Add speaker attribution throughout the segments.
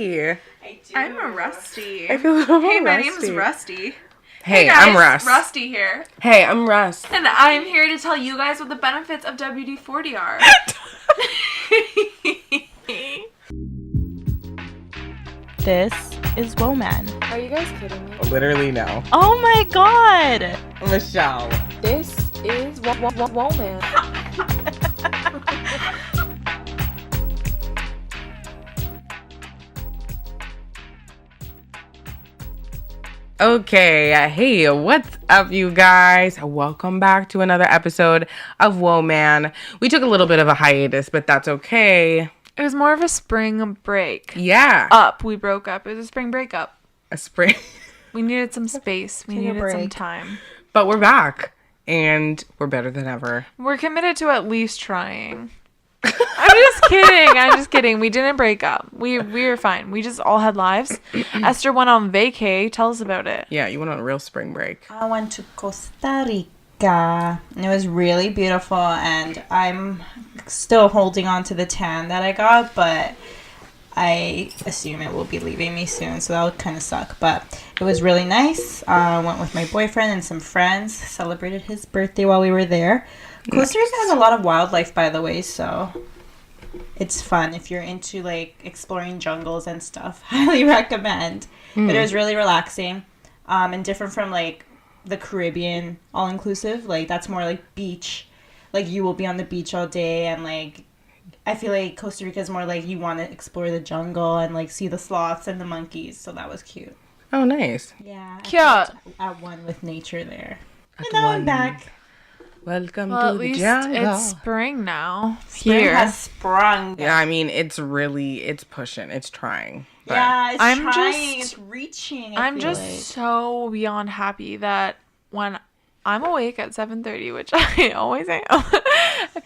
Speaker 1: I do.
Speaker 2: I'm a Rusty.
Speaker 1: I feel a little
Speaker 2: Hey, my
Speaker 1: rusty.
Speaker 2: name's Rusty.
Speaker 1: Hey,
Speaker 2: guys,
Speaker 1: I'm Russ.
Speaker 2: Rusty here.
Speaker 1: Hey, I'm Russ.
Speaker 2: And I'm here to tell you guys what the benefits of WD-40 are.
Speaker 3: This is Woahman.
Speaker 4: Are you guys kidding me?
Speaker 1: Literally no.
Speaker 3: Oh my god!
Speaker 1: Michelle.
Speaker 4: This is Woahman.
Speaker 1: Okay, hey, what's up, you guys? Welcome back to another episode of Woahman. We took a little bit of a hiatus, but that's okay.
Speaker 2: It was more of a spring break.
Speaker 1: Yeah.
Speaker 2: We broke up. It was a spring breakup.
Speaker 1: A spring.
Speaker 2: We needed some space. We
Speaker 4: Take a
Speaker 2: needed some
Speaker 4: break.
Speaker 2: time.
Speaker 1: But we're back, and we're better than ever.
Speaker 2: We're committed to at least trying. I'm just kidding. We didn't break up. We were fine. We just all had lives. Esther went on vacay. Tell us about it.
Speaker 1: Yeah, you went on a real spring break.
Speaker 3: I went to Costa Rica. And it was really beautiful, and I'm still holding on to the tan that I got, but I assume it will be leaving me soon, so that would kind of suck. But it was really nice. I went with my boyfriend and some friends, celebrated his birthday while we were there. Costa Rica has a lot of wildlife, by the way, so it's fun if you're into like exploring jungles and stuff. Highly recommend. But it was really relaxing, and different from like the Caribbean all inclusive. Like that's more like beach. Like you will be on the beach all day, and like I feel like Costa Rica is more like you want to explore the jungle and like see the sloths and the monkeys. So that was cute.
Speaker 1: Oh, nice.
Speaker 3: Yeah,
Speaker 2: Cute.
Speaker 3: I felt at one with nature there. And now I'm back.
Speaker 1: Welcome
Speaker 2: Well,
Speaker 1: to
Speaker 2: at
Speaker 1: the
Speaker 2: least
Speaker 1: jungle.
Speaker 2: it's spring now.
Speaker 3: Spring
Speaker 2: Here.
Speaker 3: has sprung.
Speaker 1: Yeah, I mean, it's pushing. It's trying. But
Speaker 3: Yeah, it's
Speaker 2: I'm
Speaker 3: trying.
Speaker 2: just-
Speaker 3: It's reaching.
Speaker 2: I'm
Speaker 3: feel
Speaker 2: just
Speaker 3: like.
Speaker 2: so beyond happy that when I'm awake at 7:30, which I always am,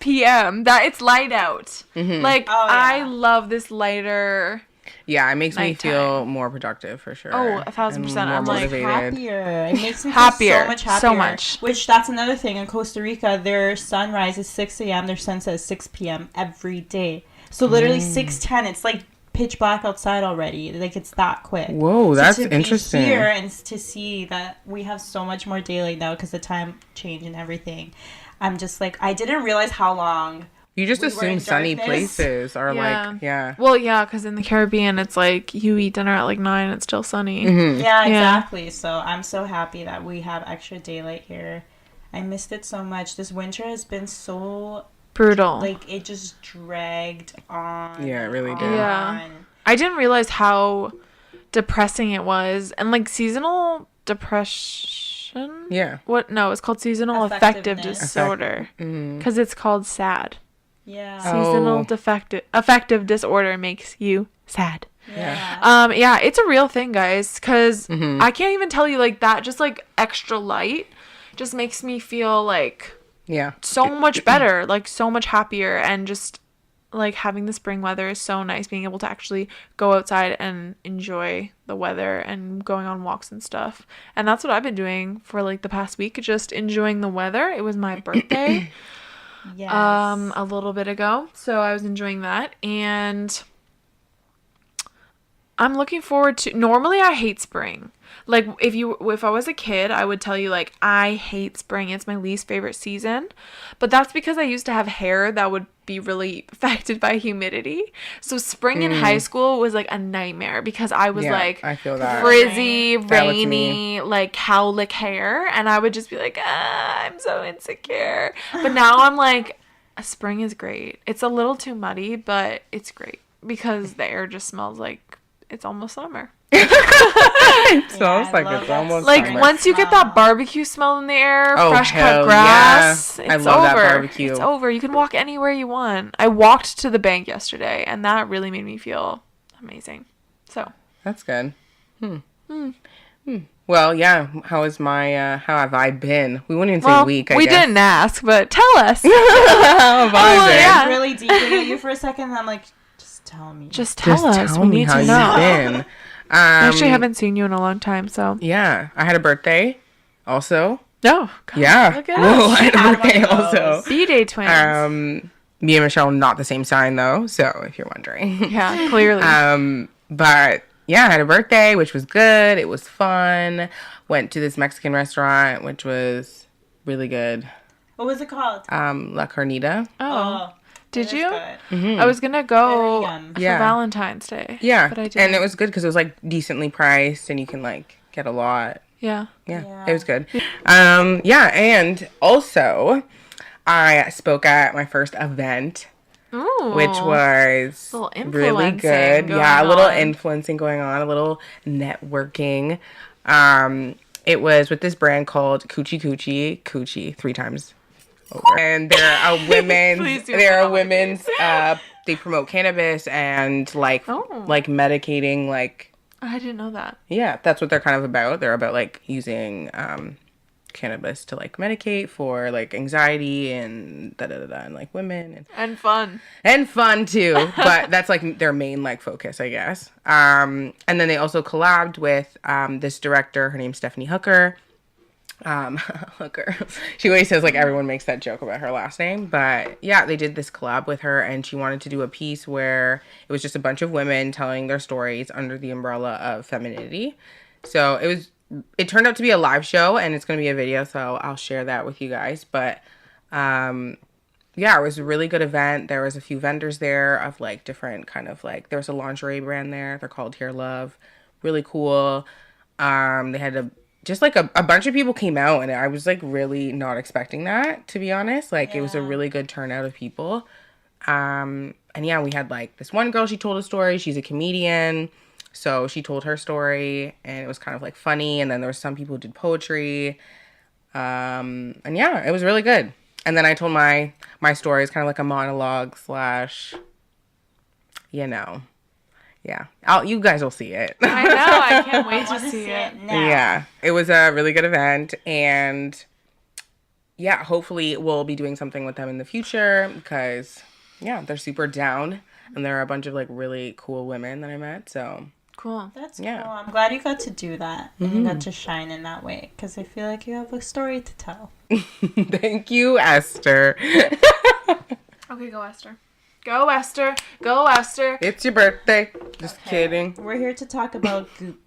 Speaker 2: p.m., that it's light out. Like,
Speaker 3: Oh, yeah.
Speaker 2: I love this lighter.
Speaker 1: yeah, it makes me
Speaker 2: Nighttime.
Speaker 1: feel more productive for sure.
Speaker 2: Oh, 1,000%.
Speaker 1: And
Speaker 2: I'm
Speaker 1: more
Speaker 2: like
Speaker 1: motivated.
Speaker 3: happier. It makes me
Speaker 2: Happier.
Speaker 3: feel so much happier.
Speaker 2: So much.
Speaker 3: Which that's another thing in Costa Rica. Their sunrise is 6 a.m. Their sunset is 6 p.m. every day. So literally 6:10. It's like pitch black outside already. Like it's that quick.
Speaker 1: Whoa, that's
Speaker 3: to
Speaker 1: interesting.
Speaker 3: Be here and to see that we have so much more daylight now because the time change and everything. I'm just like I didn't realize how long.
Speaker 1: You just
Speaker 3: We were
Speaker 1: assume
Speaker 3: in
Speaker 1: sunny
Speaker 3: darkness.
Speaker 1: places are
Speaker 2: Yeah.
Speaker 1: like, yeah.
Speaker 2: Well, yeah, because in the Caribbean, it's like you eat dinner at like 9 and it's still sunny.
Speaker 3: Yeah, exactly. So I'm so happy that we have extra daylight here. I missed it so much. This winter has been so
Speaker 2: Brutal.
Speaker 3: like it just dragged on.
Speaker 1: Yeah, it really did.
Speaker 2: Yeah. I didn't realize how depressing it was. And like seasonal depression?
Speaker 1: Yeah.
Speaker 2: What? No, it's called seasonal affective
Speaker 3: Affectiveness.
Speaker 2: disorder.
Speaker 1: Mhm.
Speaker 2: Because it's called SAD.
Speaker 3: Yeah.
Speaker 2: Seasonal affective disorder makes you sad.
Speaker 3: Yeah.
Speaker 2: Yeah, it's a real thing, guys. Because
Speaker 1: Mhm.
Speaker 2: I can't even tell you like that. Just like extra light just makes me feel like
Speaker 1: Yeah.
Speaker 2: so much better, like so much happier, and just like having the spring weather is so nice, being able to actually go outside and enjoy the weather and going on walks and stuff. And that's what I've been doing for like the past week, just enjoying the weather. It was my birthday
Speaker 3: Yes.
Speaker 2: a little bit ago, so I was enjoying that, and I'm looking forward to. Normally I hate spring. Like if I was a kid, I would tell you like I hate spring. It's my least favorite season. But that's because I used to have hair that would be really affected by humidity. So spring in high school was like a nightmare because I was
Speaker 1: Yeah,
Speaker 2: like
Speaker 1: I feel that.
Speaker 2: frizzy,
Speaker 1: That was
Speaker 2: rainy, like cowlick hair, and I would just be like, I'm so insecure. But now I'm like, spring is great. It's a little too muddy, but it's great because the air just smells like it's almost summer.
Speaker 1: It smells
Speaker 3: I
Speaker 1: like
Speaker 3: love
Speaker 1: it's
Speaker 3: that
Speaker 1: almost
Speaker 2: Like
Speaker 1: summer.
Speaker 2: once you get that barbecue smell in the air,
Speaker 1: Oh,
Speaker 2: fresh
Speaker 1: hell
Speaker 2: cut grass,
Speaker 1: yeah. I
Speaker 2: it's
Speaker 1: love that
Speaker 2: over.
Speaker 1: barbecue.
Speaker 2: It's over. You can walk anywhere you want. I walked to the bank yesterday, and that really made me feel amazing. So
Speaker 1: That's good. Well, yeah. How have I been? We wouldn't even say week, I
Speaker 2: we
Speaker 1: guess.
Speaker 2: didn't ask, but tell us.
Speaker 1: How have I
Speaker 2: Oh,
Speaker 1: been?
Speaker 2: yeah.
Speaker 3: really deeply at you for a second. And I'm like, just tell me.
Speaker 2: Just tell
Speaker 1: Just
Speaker 2: us.
Speaker 1: tell
Speaker 2: We
Speaker 1: me
Speaker 2: need
Speaker 1: how
Speaker 2: to
Speaker 1: you've
Speaker 2: know.
Speaker 1: been.
Speaker 2: I actually haven't seen you in a long time, so.
Speaker 1: Yeah, I had a birthday also.
Speaker 2: No. God,
Speaker 1: Yeah.
Speaker 2: Look at
Speaker 1: Whoa,
Speaker 2: us.
Speaker 1: I had a
Speaker 3: Had one
Speaker 1: birthday
Speaker 3: of those.
Speaker 1: also.
Speaker 2: B-Day twins.
Speaker 1: Me and Michelle not the same sign though, so if you're wondering.
Speaker 2: Yeah, clearly.
Speaker 1: But yeah, I had a birthday, which was good. It was fun. Went to this Mexican restaurant, which was really good.
Speaker 3: What was it called?
Speaker 1: La Carnita.
Speaker 2: Oh. Did
Speaker 3: that is
Speaker 2: you?
Speaker 3: good.
Speaker 2: I was gonna go
Speaker 3: Very yum.
Speaker 2: for
Speaker 1: Yeah.
Speaker 2: Valentine's Day.
Speaker 1: Yeah,
Speaker 2: But I didn't.
Speaker 1: and it was good because it was like decently priced, and you can like get a lot.
Speaker 2: Yeah.
Speaker 1: Yeah,
Speaker 3: Yeah.
Speaker 1: it was good. Yeah, and also I spoke at my first event,
Speaker 2: Ooh.
Speaker 1: which was
Speaker 2: Little
Speaker 1: really
Speaker 2: influencing
Speaker 1: good.
Speaker 2: going
Speaker 1: Yeah, a little
Speaker 2: on.
Speaker 1: influencing going on, a little networking. It was with this brand called Coochie 3 times over. And they're a women's
Speaker 2: Please do
Speaker 1: they're
Speaker 2: that
Speaker 1: a
Speaker 2: on my
Speaker 1: women's they promote cannabis and like
Speaker 2: Oh.
Speaker 1: like medicating, like,
Speaker 2: I didn't know that.
Speaker 1: yeah, that's what they're kind of about. They're about like using cannabis to like medicate for like anxiety and and like women
Speaker 2: And fun.
Speaker 1: and fun too. But that's like their main like focus, I guess. And then they also collabed with this director. Her name's Stephanie Hooker. Hooker. She always says like everyone makes that joke about her last name, but yeah, they did this collab with her, and she wanted to do a piece where it was just a bunch of women telling their stories under the umbrella of femininity. So it turned out to be a live show, and it's going to be a video, so I'll share that with you guys. But yeah, it was a really good event. There was a few vendors there of like different kind of like, there was a lingerie brand there. They're called Here Love. Really cool. They had just like a bunch of people came out, and I was like really not expecting that, to be honest. Like it was a
Speaker 3: Yeah.
Speaker 1: really good turnout of people. And yeah, we had like this one girl, she told a story. She's a comedian. So she told her story, and it was kind of like funny. And then there was some people who did poetry. And yeah, it was really good. And then I told my story. It's kind of like a monologue slash, you know, yeah. You guys will see it.
Speaker 2: I know. I can't wait to
Speaker 3: Wanna
Speaker 2: see it.
Speaker 3: now.
Speaker 1: Yeah, it was a really good event, and yeah, hopefully we'll be doing something with them in the future because yeah, they're super down, and there are a bunch of like really cool women that I met. So
Speaker 2: Cool.
Speaker 3: That's
Speaker 1: Yeah.
Speaker 3: cool. I'm glad you got to do that and you got to shine in that way because I feel like you have a story to tell.
Speaker 1: thank you, Esther.
Speaker 2: Okay, go Esther. Go Esther. Go Esther.
Speaker 1: It's your birthday. Just
Speaker 3: Okay.
Speaker 1: kidding.
Speaker 3: We're here to talk about GOOP.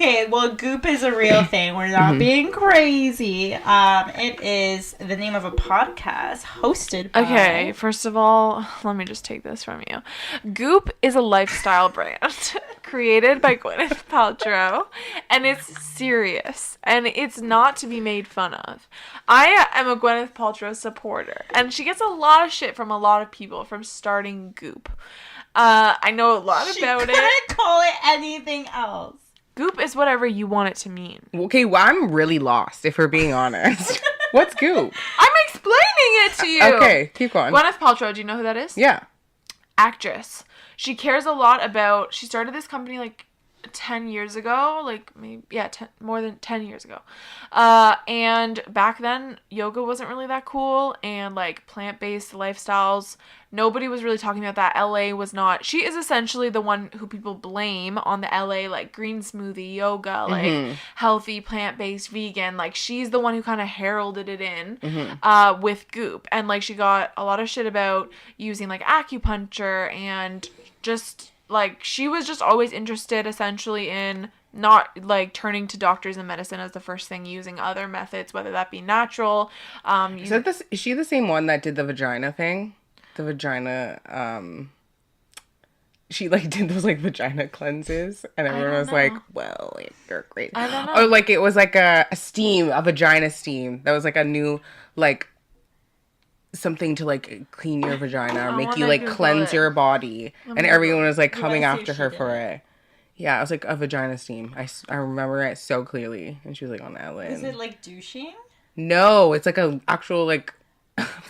Speaker 3: Okay, well, GOOP is a real thing. We're not being crazy. It is the name of a podcast hosted by...
Speaker 2: Okay, first of all, let me just take this from you. Goop is a lifestyle brand created by Gwyneth Paltrow, and it's serious, and it's not to be made fun of. I am a Gwyneth Paltrow supporter, and she gets a lot of shit from a lot of people from starting Goop. I know a lot
Speaker 3: She
Speaker 2: about it.
Speaker 3: couldn't call it anything else.
Speaker 2: Goop is whatever you want it to mean.
Speaker 1: Okay, well, I'm really lost, if we're being honest. What's Goop?
Speaker 2: I'm explaining it to you.
Speaker 1: Okay, keep going.
Speaker 2: Gwyneth Paltrow, do you know who that is?
Speaker 1: Yeah.
Speaker 2: Actress. She cares a lot about, she started this company like 10 years ago, like maybe, yeah, more than 10 years ago. And back then, yoga wasn't really that cool, and like plant-based lifestyles, nobody was really talking about that. LA was not, she is essentially the one who people blame on the LA, like green smoothie, yoga, like healthy, plant-based, vegan. Like she's the one who kind of heralded it in with Goop. And like she got a lot of shit about using like acupuncture and just like she was just always interested essentially in not like turning to doctors and medicine as the first thing, using other methods, whether that be natural.
Speaker 1: Is she the same one that did the vagina thing? The vagina, she like did those like vagina cleanses, and everyone
Speaker 2: don't
Speaker 1: was like,
Speaker 2: know.
Speaker 1: well, you're great.
Speaker 2: I don't know.
Speaker 1: Or like it was like a vagina steam. That was like a new like something to like clean your vagina or
Speaker 2: I
Speaker 1: make you
Speaker 2: wanna
Speaker 1: like
Speaker 2: Google
Speaker 1: cleanse
Speaker 2: it.
Speaker 1: your body. And
Speaker 2: gonna
Speaker 1: everyone was like
Speaker 3: You
Speaker 1: coming
Speaker 3: wanna see
Speaker 1: after
Speaker 3: if
Speaker 1: her
Speaker 3: she
Speaker 1: for
Speaker 3: did
Speaker 1: it. Yeah, it was like a vagina steam. I remember it so clearly. And she was like on Ellen.
Speaker 3: Is it like douching?
Speaker 1: No, it's like a actual like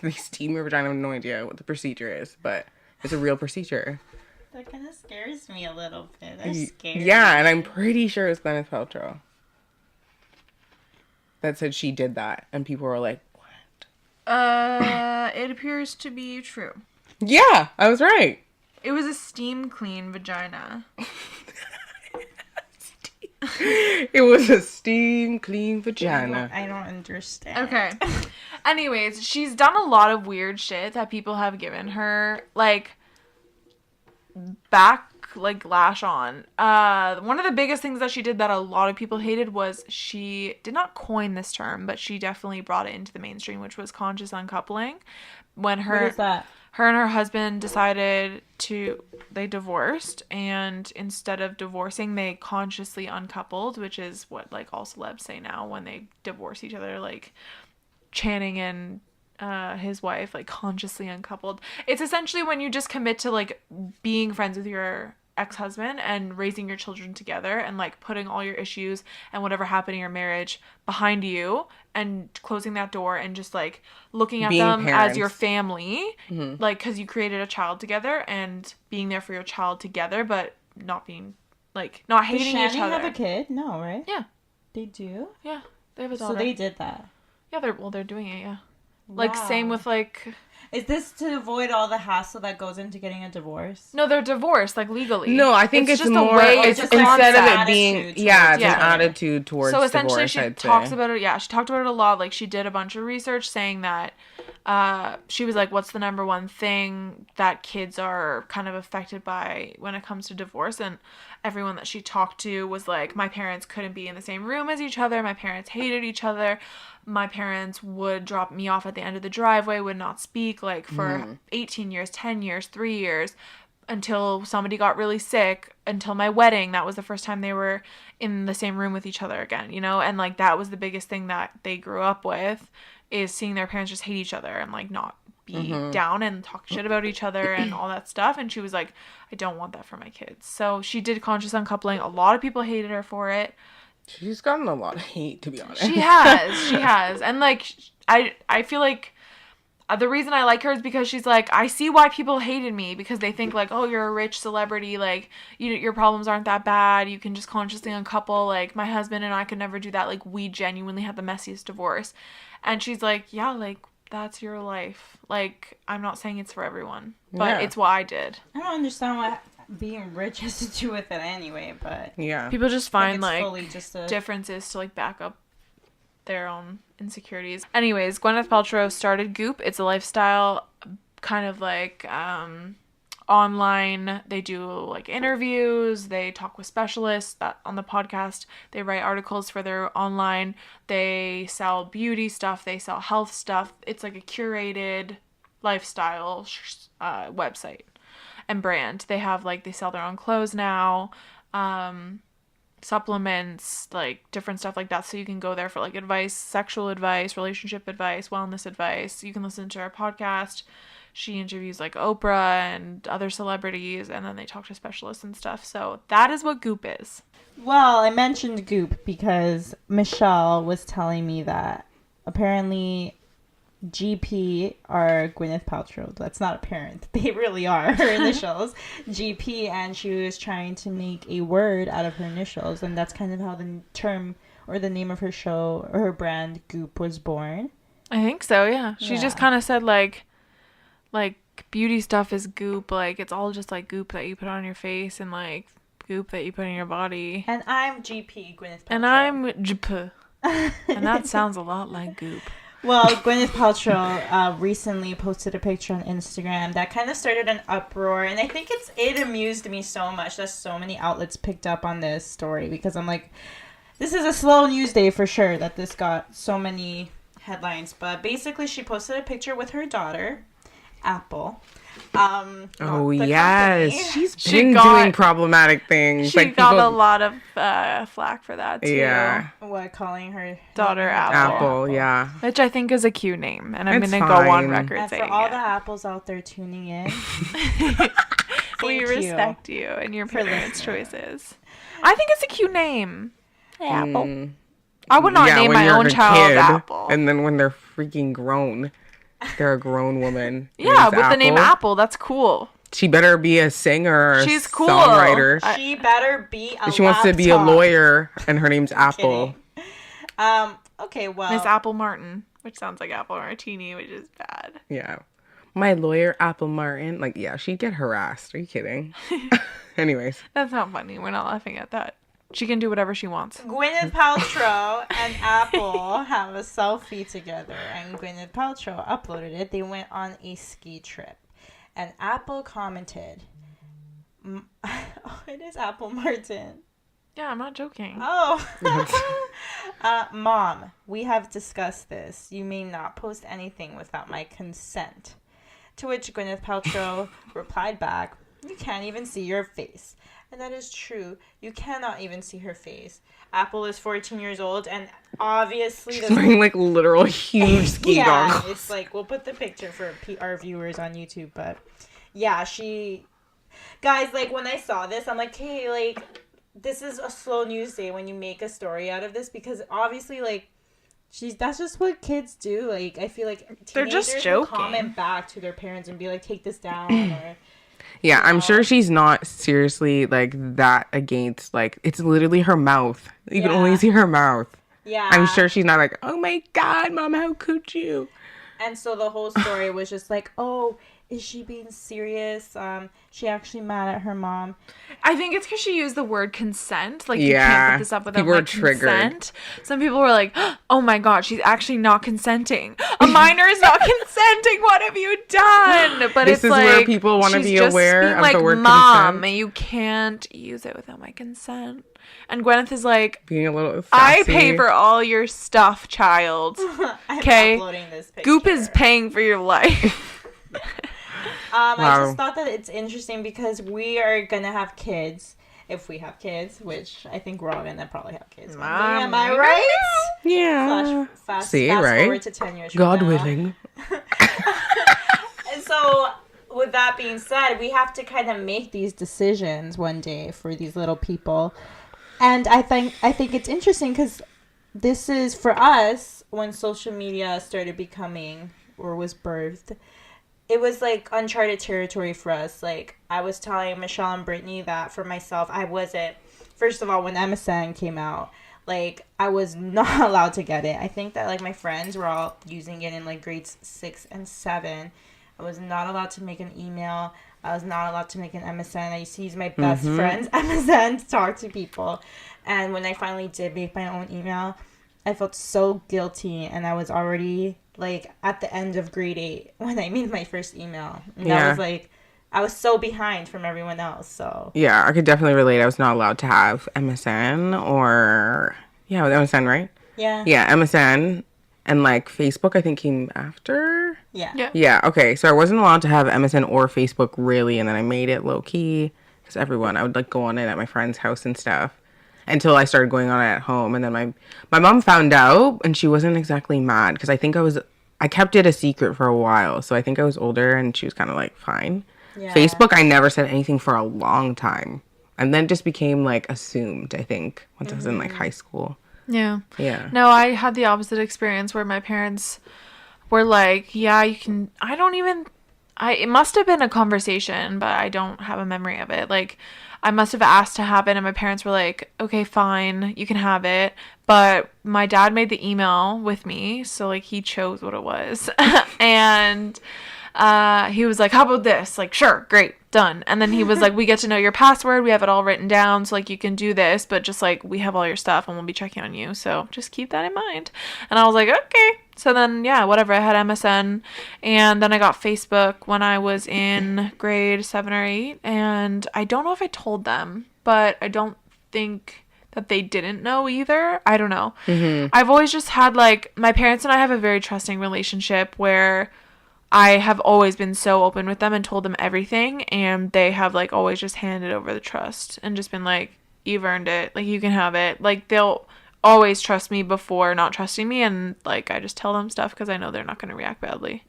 Speaker 1: they steam your vagina. I have no idea what the procedure is, but it's a real procedure.
Speaker 3: That kind of scares me a little bit. That's scary.
Speaker 1: Yeah, and I'm pretty sure it's Gwyneth Paltrow that said she did that, and people were like, "What?"
Speaker 2: It appears to be true.
Speaker 1: Yeah, I was right.
Speaker 2: It was a steam clean vagina.
Speaker 1: It was a steam clean vagina.
Speaker 3: I don't understand.
Speaker 2: Okay. Anyways, she's done a lot of weird shit that people have given her, like, lash on. One of the biggest things that she did that a lot of people hated was she did not coin this term, but she definitely brought it into the mainstream, which was conscious uncoupling. When
Speaker 3: What is that?
Speaker 2: her and her husband they divorced, and instead of divorcing, they consciously uncoupled, which is what, like, all celebs say now when they divorce each other, like, Channing and his wife, like, consciously uncoupled. It's essentially when you just commit to, like, being friends with your ex-husband and raising your children together and, like, putting all your issues and whatever happened in your marriage behind you and closing that door and just, like, looking at
Speaker 1: Being
Speaker 2: them
Speaker 1: parents.
Speaker 2: as your family, like, because you created a child together, and being there for your child together, but not being, like, not
Speaker 3: Does
Speaker 2: hating each
Speaker 3: Shannon
Speaker 2: other.
Speaker 3: have a kid? No, right?
Speaker 2: Yeah.
Speaker 3: They do?
Speaker 2: Yeah, they have a daughter.
Speaker 3: So they did that.
Speaker 2: Yeah, they're doing it, yeah. Like,
Speaker 3: Wow.
Speaker 2: same with, like...
Speaker 3: Is this to avoid all the hassle that goes into getting a divorce?
Speaker 2: No, they're divorced, like, legally.
Speaker 1: No, I think it's
Speaker 2: just
Speaker 1: more.
Speaker 2: a way.
Speaker 1: It's
Speaker 3: just
Speaker 1: instead of
Speaker 3: an
Speaker 1: it being,
Speaker 3: attitude
Speaker 1: yeah, it's
Speaker 3: towards
Speaker 1: an
Speaker 3: it.
Speaker 1: attitude towards
Speaker 2: So essentially,
Speaker 1: divorce.
Speaker 2: she
Speaker 1: I'd
Speaker 2: talks
Speaker 1: say.
Speaker 2: about it. Yeah, she talked about it a lot. Like, she did a bunch of research saying that she was like, what's the number one thing that kids are kind of affected by when it comes to divorce? And everyone that she talked to was like, my parents couldn't be in the same room as each other. My parents hated each other. My parents would drop me off at the end of the driveway, would not speak, like, for 18 years, 10 years, 3 years, until somebody got really sick, until my wedding. That was the first time they were in the same room with each other again, you know? And, like, that was the biggest thing that they grew up with, is seeing their parents just hate each other and, like, not be down and talk shit about each other and all that stuff. And she was like, I don't want that for my kids. So she did conscious uncoupling. A lot of people hated her for it.
Speaker 1: She's gotten a lot of hate, to be honest.
Speaker 2: She has. And, like, I feel like the reason I like her is because she's like, I see why people hated me, because they think, like, oh, you're a rich celebrity, like, your problems aren't that bad, you can just consciously uncouple, like, my husband and I could never do that, like, we genuinely had the messiest divorce. And she's like, yeah, like, that's your life. Like, I'm not saying it's for everyone, but it's what I did.
Speaker 3: I don't understand what being rich has to do with it anyway, but
Speaker 1: Yeah.
Speaker 2: People just
Speaker 3: I
Speaker 2: find,
Speaker 3: think it's
Speaker 2: like,
Speaker 3: fully just a...
Speaker 2: differences to, like, back up their own insecurities. Anyways, Gwyneth Paltrow started Goop. It's a lifestyle, kind of like online. They do, like, interviews. They talk with specialists on the podcast. They write articles for their online. They sell beauty stuff. They sell health stuff. It's like a curated lifestyle website and brand. They have, like, they sell their own clothes now, supplements, like, different stuff like that. So you can go there for, like, advice, sexual advice, relationship advice, wellness advice. You can listen to our podcast. She interviews, like, Oprah and other celebrities, and then they talk to specialists and stuff. So that is what Goop is.
Speaker 3: Well, I mentioned Goop because Michelle was telling me that apparently GP are Gwyneth Paltrow. That's not apparent. They really are her initials. GP, and she was trying to make a word out of her initials, and that's kind of how the term or the name of her show or her brand Goop was born.
Speaker 2: I think so, yeah. She just kind of said, like beauty stuff is goop, like, it's all just, like, goop that you put on your face and, like, goop that you put in your body.
Speaker 3: And I'm GP, Gwyneth Paltrow.
Speaker 2: And I'm GP. And that sounds a lot like goop.
Speaker 3: Well, Gwyneth Paltrow recently posted a picture on Instagram that kind of started an uproar, and I think it amused me so much that so many outlets picked up on this story, because I'm like, this is a slow news day for sure that this got so many headlines. But basically, she posted a picture with her daughter, Apple.
Speaker 1: Oh,
Speaker 3: the
Speaker 1: yes.
Speaker 3: company.
Speaker 1: She's been doing problematic things.
Speaker 2: She
Speaker 1: like,
Speaker 2: got
Speaker 1: people,
Speaker 2: a lot of flack for that, too.
Speaker 1: Yeah.
Speaker 3: What, calling her
Speaker 2: Daughter Apple.
Speaker 1: Apple, yeah.
Speaker 2: Which I think is a cute name, and I'm
Speaker 1: It's
Speaker 2: going to go on
Speaker 1: fine.
Speaker 2: record
Speaker 3: And
Speaker 2: saying
Speaker 3: for all
Speaker 2: it.
Speaker 3: the Apples out there tuning in,
Speaker 2: We
Speaker 3: thank
Speaker 2: respect you and your
Speaker 3: for
Speaker 2: parents'
Speaker 3: listening.
Speaker 2: choices. I think it's a cute name. Apple.
Speaker 1: Mm.
Speaker 2: I would not
Speaker 1: Yeah,
Speaker 2: name
Speaker 1: when
Speaker 2: my
Speaker 1: you're
Speaker 2: own
Speaker 1: a
Speaker 2: child
Speaker 1: kid,
Speaker 2: Apple.
Speaker 1: And then when they're freaking grown, they're a grown woman.
Speaker 2: Yeah,
Speaker 1: named
Speaker 2: with the name Apple, that's cool.
Speaker 1: She better be a singer or
Speaker 2: She's
Speaker 1: a
Speaker 2: cool.
Speaker 1: songwriter.
Speaker 3: She better be a
Speaker 1: She wants to be a
Speaker 3: laptop.
Speaker 1: lawyer, and her name's Apple.
Speaker 3: Kidding. Okay, well.
Speaker 2: Miss Apple Martin, which sounds like Apple Martini, which is bad.
Speaker 1: Yeah. My lawyer, Apple Martin. Like, yeah, she'd get harassed. Are you kidding? Anyways.
Speaker 2: That's not funny. We're not laughing at that. She can do whatever she wants.
Speaker 3: Gwyneth Paltrow and Apple have a selfie together, and Gwyneth Paltrow uploaded it. They went on a ski trip, and Apple commented, "Oh, it is Apple Martin."
Speaker 2: Yeah, I'm not joking.
Speaker 3: Oh, Mom, we have discussed this. You may not post anything without my consent. To which Gwyneth Paltrow replied back, "You can't even see your face." And that is true. You cannot even see her face. Apple is 14 years old, and obviously...
Speaker 1: She's wearing, like, literal huge ski goggles.
Speaker 3: Yeah, it's like, we'll put the picture for our viewers on YouTube, but... Yeah, she... Guys, like, when I saw this, I'm like, hey, like, this is a slow news day when you make a story out of this, because obviously, like, that's just what kids do. Like, I feel like
Speaker 2: they're just
Speaker 3: teenagers
Speaker 2: joking.
Speaker 3: will comment back to their parents and be like, take this down, or...
Speaker 1: Yeah, I'm sure she's not seriously, like, that against, like, it's literally her mouth. You can only see her mouth.
Speaker 3: Yeah.
Speaker 1: I'm sure she's not like, oh my God, Mom, how could you?
Speaker 3: And so the whole story was just like, oh, is she being serious? She actually mad at her mom.
Speaker 2: I think it's because she used the word consent. Like, you
Speaker 1: Yeah,
Speaker 2: can't put this up without
Speaker 1: people
Speaker 2: my
Speaker 1: were triggered.
Speaker 2: consent. Some people were like, oh my God, she's actually not consenting. A minor is not consenting. What have you done? But
Speaker 1: This
Speaker 2: it's
Speaker 1: is
Speaker 2: like,
Speaker 1: where people want to
Speaker 2: she's
Speaker 1: be
Speaker 2: just
Speaker 1: aware
Speaker 2: being
Speaker 1: of
Speaker 2: like,
Speaker 1: the word
Speaker 2: Mom,
Speaker 1: consent.
Speaker 2: you can't use it without my consent. And Gwyneth is like,
Speaker 1: Being a little
Speaker 2: I
Speaker 1: sassy.
Speaker 2: pay for all your stuff, child.
Speaker 3: I'm
Speaker 2: Okay?
Speaker 3: uploading this picture.
Speaker 2: Goop is paying for your life.
Speaker 3: I
Speaker 1: Wow.
Speaker 3: just thought that it's interesting because we are gonna have kids. If we have kids, which I think we're all gonna probably have kids. one day. Am I right?
Speaker 1: Yeah.
Speaker 3: Fast
Speaker 1: See, right?
Speaker 3: forward to 10 years
Speaker 1: God
Speaker 3: from now.
Speaker 1: willing.
Speaker 3: And so, with that being said, we have to kind of make these decisions one day for these little people. And I think it's interesting because this is, for us, when social media started becoming, or was birthed, it was like uncharted territory for us. Like, I was telling Michelle and Brittany that for myself, I wasn't, first of all, when MSN came out, like, I was not allowed to get it. I think that, like, my friends were all using it in, like, grades 6 and 7. I was not allowed to make an email. I was not allowed to make an MSN. I used to use my best friend's MSN to talk to people. And when I finally did make my own email, I felt so guilty. And I was already, like, at the end of grade 8 when I made my first email. And I was, like, I was so behind from everyone else, so.
Speaker 1: Yeah, I could definitely relate. I was not allowed to have MSN or... Yeah, with MSN, right?
Speaker 3: Yeah.
Speaker 1: Yeah, MSN and, like, Facebook, I think, came after.
Speaker 3: Yeah.
Speaker 1: Yeah, okay. So I wasn't allowed to have MSN or Facebook, really, and then I made it low-key. Because I would, like, go on it at my friend's house and stuff. Until I started going on it at home. And then my mom found out, and she wasn't exactly mad. Because I think I kept it a secret for a while. So I think I was older, and she was kind of, like, fine.
Speaker 3: Yeah.
Speaker 1: Facebook, I never said anything for a long time. And then it just became, like, assumed, I think, once I was in, like, high school.
Speaker 2: Yeah.
Speaker 1: Yeah.
Speaker 2: No, I had the opposite experience where my parents were like, yeah, you can, it must have been a conversation, but I don't have a memory of it. Like, I must have asked to have it, and my parents were like, okay, fine, you can have it. But my dad made the email with me, so, like, he chose what it was. And he was like, how about this? Like, sure, great, done. And then he was like, we get to know your password. We have it all written down. So, like, you can do this, but just, like, we have all your stuff and we'll be checking on you. So just keep that in mind. And I was like, okay. So then, yeah, whatever. I had MSN. And then I got Facebook when I was in grade 7 or 8. And I don't know if I told them, but I don't think that they didn't know either. I don't know. I've always just had, like, my parents and I have a very trusting relationship where I have always been so open with them and told them everything, and they have, like, always just handed over the trust and just been like, you've earned it, like, you can have it. Like, they'll always trust me before not trusting me, and, like, I just tell them stuff because I know they're not going to react badly.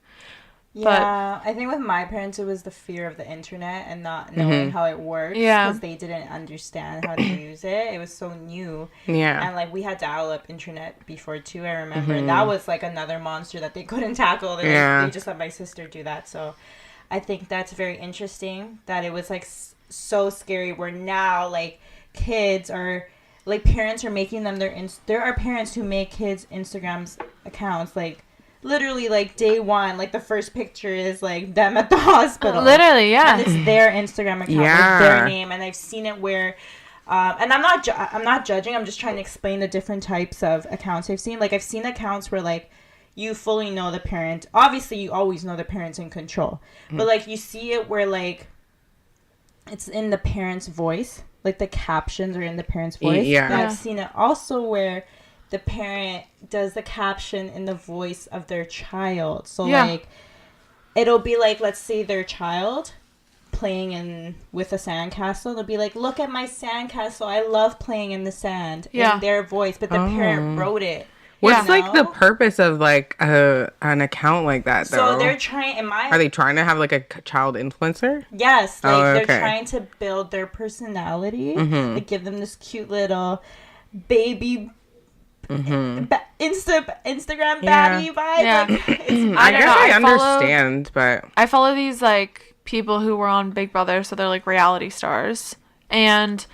Speaker 3: Yeah, I think with my parents, it was the fear of the internet and not knowing how it works.
Speaker 2: Yeah.
Speaker 3: Because they didn't understand how to use it. It was so new.
Speaker 1: Yeah.
Speaker 3: And, like, we had dial-up internet before, too, I remember. And that was, like, another monster that they couldn't tackle. They just let my sister do that. So I think that's very interesting that it was, like, so scary where now, like, kids are... Like, parents are making them there are parents who make kids' Instagram accounts, like... Literally, like, day one, like, the first picture is, like, them at the hospital.
Speaker 2: Literally, yeah.
Speaker 3: And it's their Instagram account with their name. And I've seen it where And I'm not judging. I'm just trying to explain the different types of accounts I've seen. Like, I've seen accounts where, like, you fully know the parent. Obviously, you always know the parent's in control. But, like, you see it where, like, it's in the parent's voice. Like, the captions are in the parent's voice.
Speaker 1: Yeah.
Speaker 3: But I've seen it also where the parent does the caption in the voice of their child. So, like, it'll be, like, let's say their child playing with a sandcastle. They'll be like, look at my sandcastle, I love playing in the sand, in their voice, but the parent wrote it.
Speaker 1: What's like the purpose of like an account like that though?
Speaker 3: So they're trying,
Speaker 1: are they trying to have like a child influencer?
Speaker 3: Yes, like they're trying to build their personality, like give them this cute little baby Instagram baddie vibe.
Speaker 2: Yeah.
Speaker 3: Like,
Speaker 2: I
Speaker 1: guess I understand, but
Speaker 2: I follow these like people who were on Big Brother, so they're like reality stars, and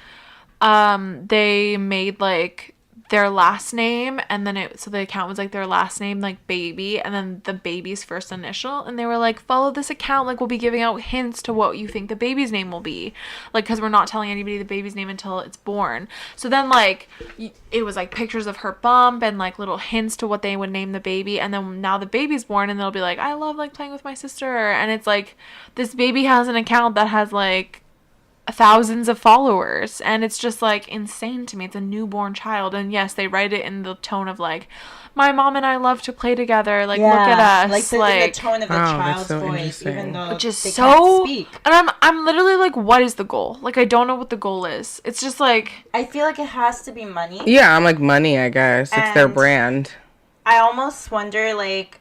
Speaker 2: they made like their last name, and then so the account was like their last name, like baby, and then the baby's first initial, and they were like, follow this account, like we'll be giving out hints to what you think the baby's name will be, like because we're not telling anybody the baby's name until it's born. So then like it was like pictures of her bump and like little hints to what they would name the baby, and then now the baby's born and they'll be like, I love like playing with my sister, and it's like this baby has an account that has like thousands of followers, and it's just like insane to me. It's a newborn child, and yes, they write it in the tone of like, my mom and I love to play together, like look at us,
Speaker 3: like in the tone of the child's
Speaker 1: so
Speaker 3: voice, even though
Speaker 2: which is
Speaker 3: they
Speaker 2: so
Speaker 3: can't speak.
Speaker 2: And I'm literally like, what is the goal? Like I don't know what the goal is. It's just like,
Speaker 3: I feel like it has to be money.
Speaker 1: yeah, I'm like money, I guess. It's their brand.
Speaker 3: I almost wonder, like,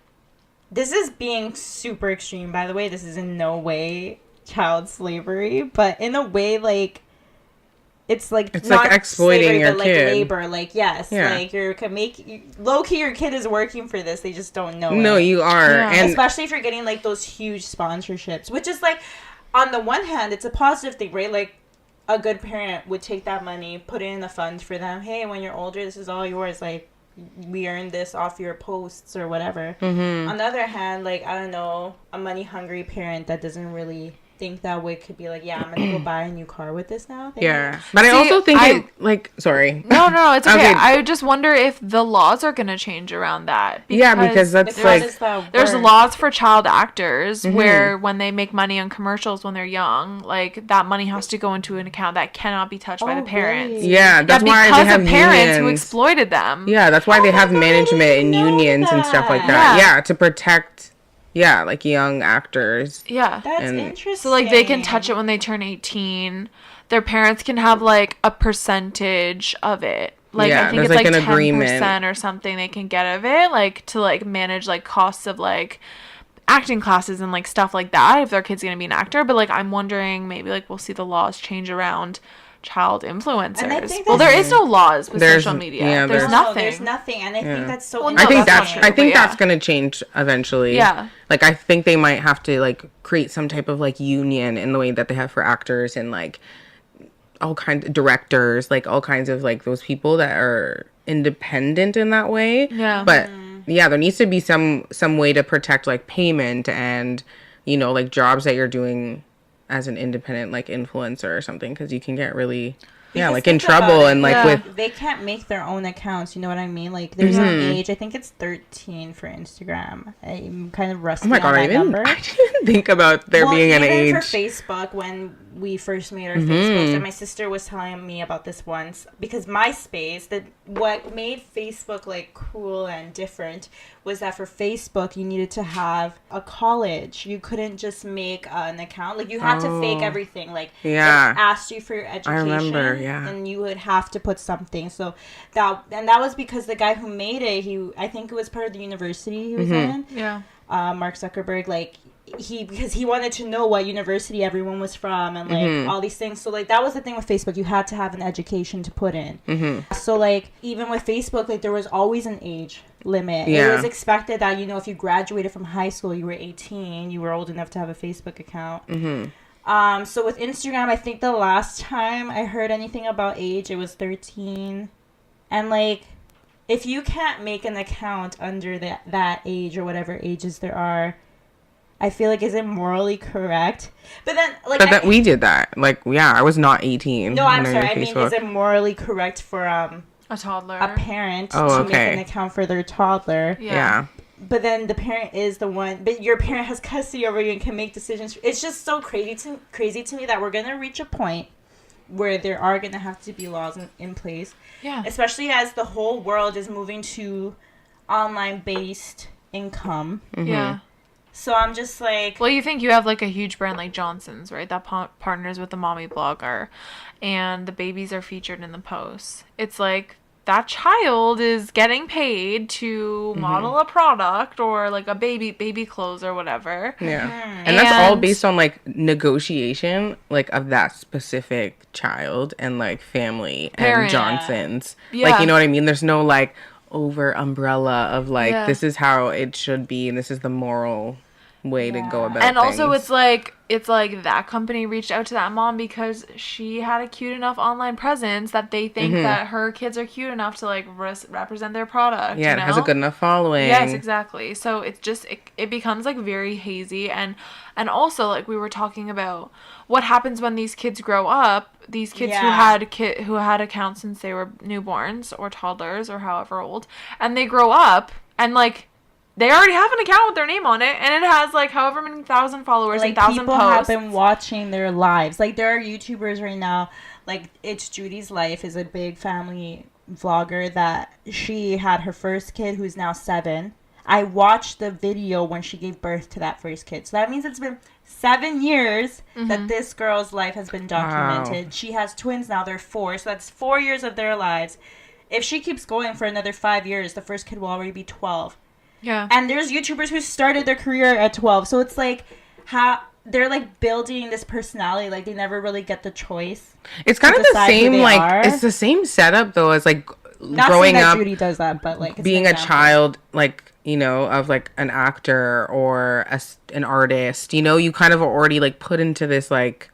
Speaker 3: this is being super extreme, by the way. This is in no way child slavery, but in a way, like, it's like not
Speaker 1: like exploiting
Speaker 3: slavery,
Speaker 1: your
Speaker 3: but
Speaker 1: kid.
Speaker 3: like labor. Like, yes, like low key, your kid is working for this. They just don't know.
Speaker 1: No, you are, and
Speaker 3: especially if you're getting like those huge sponsorships, which is like, on the one hand, it's a positive thing, right? Like, a good parent would take that money, put it in a fund for them. Hey, when you're older, this is all yours. Like, we earned this off your posts or whatever. On the other hand, like, I don't know, a money hungry parent that doesn't really think that way could be like, yeah, I'm gonna go buy a new car with this now.
Speaker 1: Yeah, but I also think sorry.
Speaker 2: No, it's okay. I just wonder if the laws are gonna change around that.
Speaker 1: Because that's
Speaker 2: there's laws for child actors where when they make money on commercials when they're young, like that money has to go into an account that cannot be touched by the parents.
Speaker 3: Really?
Speaker 1: Yeah, that's why they have
Speaker 2: parents who
Speaker 1: unions.
Speaker 2: exploited them.
Speaker 1: Yeah, that's why they have management and unions and stuff like that. Yeah, to protect. Yeah, like young actors.
Speaker 2: Yeah.
Speaker 3: That's interesting.
Speaker 2: So, like, they can touch it when they turn 18. Their parents can have, like, a percentage of it. Like, I think it's, like, 10% agreement or something they can get of it, like, to, like, manage, like, costs of, like, acting classes and, like, stuff like that if their kid's gonna be an actor. But, like, I'm wondering maybe, like, we'll see the laws change around child influencers. Well, there is no laws with social media. Yeah, there's nothing.
Speaker 3: There's nothing, and I think that's so.
Speaker 1: I think that's gonna change eventually.
Speaker 2: Yeah.
Speaker 1: Like I think they might have to like create some type of like union in the way that they have for actors and like all kinds of directors, like all kinds of like those people that are independent in that way.
Speaker 2: Yeah.
Speaker 1: But yeah, there needs to be some way to protect like payment and like jobs that you're doing as an independent like influencer or something, because you can get really like in trouble and like with
Speaker 3: they can't make their own accounts, you know what I mean? Like there's an age, I think it's 13 for Instagram. I'm kind of rusty on that number.
Speaker 1: I didn't even think about there being an age
Speaker 3: for Facebook. When we first made our Facebooks, and my sister was telling me about this once, because MySpace, what made Facebook like cool and different was that for Facebook you needed to have a college. You couldn't just make an account, like you had to fake everything, like it asked you for your education.
Speaker 1: I remember,
Speaker 3: and you would have to put something. So that was because the guy who made it, I think it was part of the university he was in.
Speaker 2: Yeah.
Speaker 3: Mark Zuckerberg, like because he wanted to know what university everyone was from and like all these things. So like that was the thing with Facebook, you had to have an education to put in. So like even with Facebook, like there was always an age limit. It was expected that if you graduated from high school, you were 18, you were old enough to have a Facebook account. So with Instagram, I think the last time I heard anything about age, it was 13. And like if you can't make an account under that age or whatever ages there are, I feel like, is it morally correct? But then, like,
Speaker 1: But that we did that. Like, yeah, I was not 18.
Speaker 3: no, I'm
Speaker 1: when
Speaker 3: sorry.
Speaker 1: did
Speaker 3: I mean,
Speaker 1: Facebook.
Speaker 3: is it morally correct for
Speaker 2: A toddler.
Speaker 3: a parent
Speaker 1: Oh,
Speaker 3: to
Speaker 1: okay.
Speaker 3: make an account for their toddler?
Speaker 1: Yeah.
Speaker 3: But then the parent is the one. But your parent has custody over you and can make decisions. It's just so crazy to me that we're gonna reach a point where there are gonna have to be laws in place.
Speaker 2: Yeah.
Speaker 3: Especially as the whole world is moving to online based income.
Speaker 2: Yeah.
Speaker 3: So I'm just like,
Speaker 2: Well, you think you have like a huge brand like Johnson's, right? That partners with the mommy blogger, and the babies are featured in the posts. It's like that child is getting paid to model a product or like a baby clothes or whatever.
Speaker 1: Yeah. And that's all
Speaker 2: And-
Speaker 1: based on like negotiation, like of that specific child and like family
Speaker 2: Parent.
Speaker 1: and Johnson's.
Speaker 2: Yeah.
Speaker 1: Like, you know what I mean? There's no like over umbrella of like,
Speaker 2: Yeah.
Speaker 1: this is how it should be and this is the moral way to go about
Speaker 2: And also
Speaker 1: things.
Speaker 2: it's like that company reached out to that mom because she had a cute enough online presence that they think that her kids are cute enough to like represent their product.
Speaker 1: Yeah,
Speaker 2: you
Speaker 1: it has a
Speaker 2: know?
Speaker 1: good enough following.
Speaker 2: Yes, exactly. So it's just it becomes like very hazy, and also like we were talking about what happens when these kids grow up. These kids who had accounts since they were newborns or toddlers or however old, and they grow up and like they already have an account with their name on it, and it has like however many thousand followers
Speaker 3: like
Speaker 2: and thousand
Speaker 3: people have
Speaker 2: posts.
Speaker 3: been watching their lives. Like there are YouTubers right now, like It's Judy's Life is a big family vlogger that she had her first kid who's now 7. I watched the video when she gave birth to that first kid. So that means it's been 7 years that this girl's life has been documented.
Speaker 1: Wow.
Speaker 3: She has twins now, they're 4. So that's 4 years of their lives. If she keeps going for another 5 years, the first kid will already be 12.
Speaker 2: Yeah.
Speaker 3: And there's YouTubers who started their career at 12. So it's like how they're like building this personality. Like they never really get the choice.
Speaker 1: It's kind of the
Speaker 3: decide who
Speaker 1: same
Speaker 3: they
Speaker 1: like
Speaker 3: are.
Speaker 1: it's the same setup though as like
Speaker 3: Not
Speaker 1: growing
Speaker 3: saying that
Speaker 1: up
Speaker 3: Judy does that, but like it's
Speaker 1: being
Speaker 3: an
Speaker 1: a
Speaker 3: example.
Speaker 1: child, like, you know, of like an actor or an artist, you know, you kind of are already like put into this like,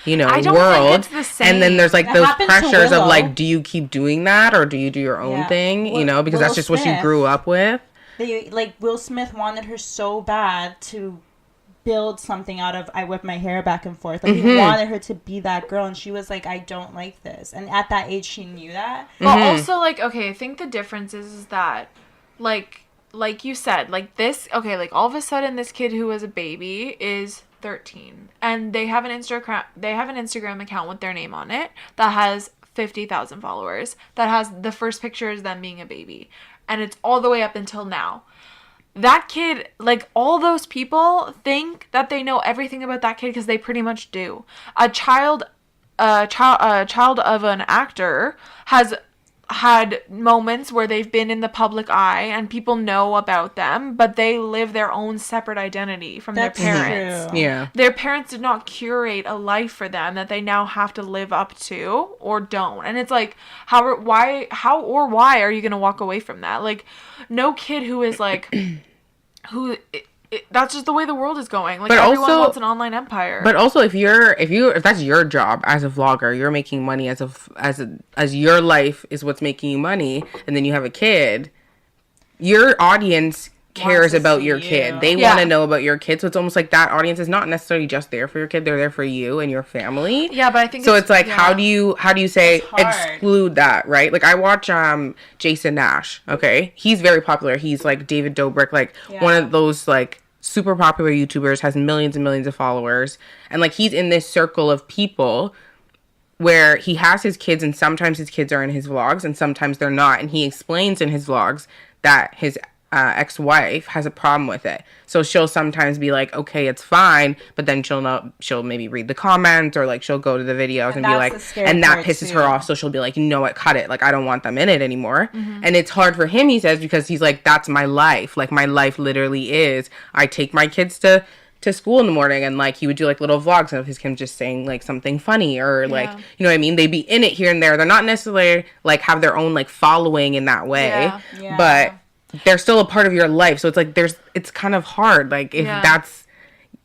Speaker 1: you know,
Speaker 2: I don't
Speaker 1: world.
Speaker 2: think it's the
Speaker 1: And then there's like
Speaker 3: That
Speaker 1: those
Speaker 3: happened to
Speaker 1: pressures of
Speaker 3: Willow.
Speaker 1: like, do you keep doing that or do you do your own
Speaker 3: Yeah.
Speaker 1: thing? You know, because
Speaker 3: Will
Speaker 1: that's just what you
Speaker 3: Smith.
Speaker 1: grew up with.
Speaker 3: They like Will Smith wanted her so bad to build something out of I whip my hair back and forth. Like he wanted her to be that girl, and she was like, I don't like this. And at that age, she knew that.
Speaker 2: But also, like, okay, I think the difference is that, like you said, like this, okay, like all of a sudden this kid who was a baby is 13, and they have an Instagram account with their name on it that has 50,000 followers. That has the first picture is them being a baby, and it's all the way up until now. That kid, like all those people think that they know everything about that kid because they pretty much do. A child of an actor has had moments where they've been in the public eye and people know about them, but they live their own separate identity from
Speaker 3: That's
Speaker 2: their parents.
Speaker 3: true.
Speaker 1: Yeah.
Speaker 2: Their parents did not curate a life for them that they now have to live up to or don't. And it's like, how or why are you going to walk away from that? Like, no kid who is like, that's just the way the world is going. Like,
Speaker 1: But
Speaker 2: everyone
Speaker 1: also-
Speaker 2: wants an online empire.
Speaker 1: But also, if that's your job as a vlogger, you're making money as your life is what's making you money, and then you have a kid, your audience cares
Speaker 3: to
Speaker 1: about
Speaker 3: see
Speaker 1: your
Speaker 3: you.
Speaker 1: kid. They
Speaker 2: Yeah.
Speaker 1: want to know about your kid. So it's almost like that audience is not necessarily just there for your kid. They're there for you and your family.
Speaker 2: yeah, but I think
Speaker 1: So it's like,
Speaker 2: yeah.
Speaker 1: how do you say
Speaker 3: hard.
Speaker 1: exclude that, right? Like I watch Jason Nash. Okay, he's very popular. He's like David Dobrik, like one of those like super popular YouTubers, has millions and millions of followers, and like he's in this circle of people where he has his kids, and sometimes his kids are in his vlogs, and sometimes they're not, and he explains in his vlogs that his ex-wife has a problem with it. So she'll sometimes be like, okay, it's fine, but then she'll maybe read the comments, or like she'll go to the videos and be
Speaker 3: that's
Speaker 1: like,
Speaker 3: the scary
Speaker 1: and that
Speaker 3: part,
Speaker 1: pisses
Speaker 3: too.
Speaker 1: her off. So she'll be like, you know what, cut it. Like, I don't want them in it anymore. And it's hard for him, he says, because he's like, that's my life. Like, my life literally is, I take my kids to school in the morning, and like he would do like little vlogs of his kids just saying like something funny, or like, you know what I mean, they'd be in it here and there. They're not necessarily like have their own like following in that way,
Speaker 3: Yeah.
Speaker 1: but they're still a part of your life. So it's like it's kind of hard, like if that's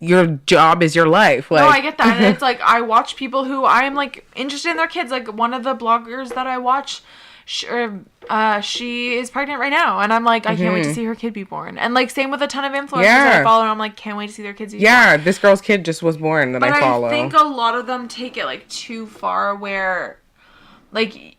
Speaker 1: your job is your life. Like,
Speaker 2: No, I get that. And it's like, I watch people who I am like interested in their kids. Like one of the bloggers that I watch, she is pregnant right now, and I'm like, I can't wait to see her kid be born. And like same with a ton of influencers
Speaker 1: Yeah.
Speaker 2: that I follow, and I'm like, can't wait to see their kids be born.
Speaker 1: Yeah, this girl's kid just was born that
Speaker 2: But
Speaker 1: I follow.
Speaker 2: I think a lot of them take it like too far, where like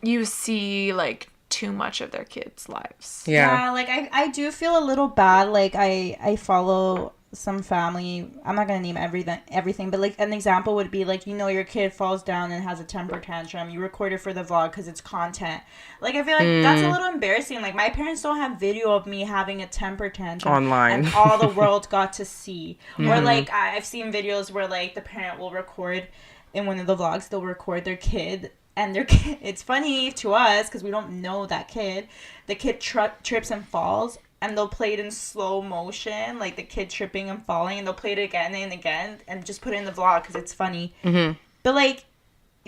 Speaker 2: you see like too much of their kids' lives.
Speaker 1: Yeah.
Speaker 3: like I do feel a little bad. Like I follow some family. I'm not gonna name everything, but like an example would be like, you know, your kid falls down and has a temper tantrum. You record it for the vlog because it's content. Like I feel like that's a little embarrassing. Like my parents don't have video of me having a temper tantrum
Speaker 1: Online.
Speaker 3: and all the world got to see. Or like I've seen videos where like the parent will record in one of the vlogs. They'll record their kid. And their kid, it's funny to us because we don't know that kid. The kid trips and falls, and they'll play it in slow motion, like the kid tripping and falling, and they'll play it again and again, and just put it in the vlog because it's funny. Mm-hmm. But like,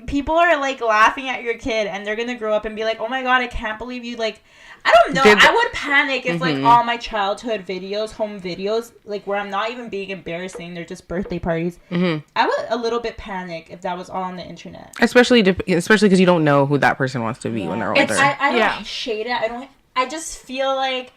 Speaker 3: people are like laughing at your kid, and they're gonna grow up and be like, "Oh my god, I can't believe you!" Like, I don't know. I would panic if like all my childhood videos, home videos, like where I'm not even being embarrassing, they're just birthday parties. I would a little bit panic if that was all on the internet.
Speaker 1: Especially because you don't know who that person wants to be when they're older.
Speaker 3: I don't shade it. I just feel like,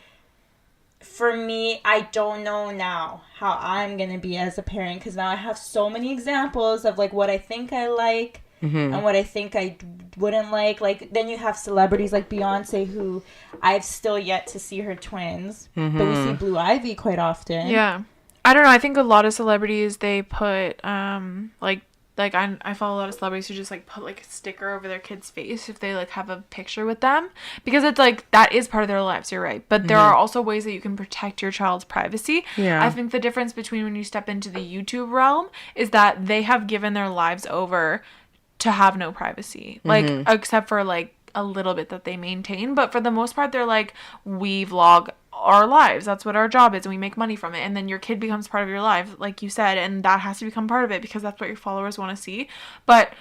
Speaker 3: for me, I don't know now how I'm gonna be as a parent, because now I have so many examples of like what I think I like and what I think I wouldn't like. Like then you have celebrities like Beyonce, who I've still yet to see her twins, but we see Blue Ivy quite often.
Speaker 2: Yeah, I don't know. I think a lot of celebrities, they put like I follow a lot of celebrities who just like put like a sticker over their kid's face if they like have a picture with them, because it's like that is part of their lives. You're right, but there are also ways that you can protect your child's privacy.
Speaker 1: Yeah.
Speaker 2: I think the difference between when you step into the YouTube realm is that they have given their lives over to have no privacy, like except for like a little bit that they maintain, but for the most part they're like, we vlog our lives, that's what our job is, and we make money from it. And then your kid becomes part of your life, like you said, and that has to become part of it because that's what your followers want to see. But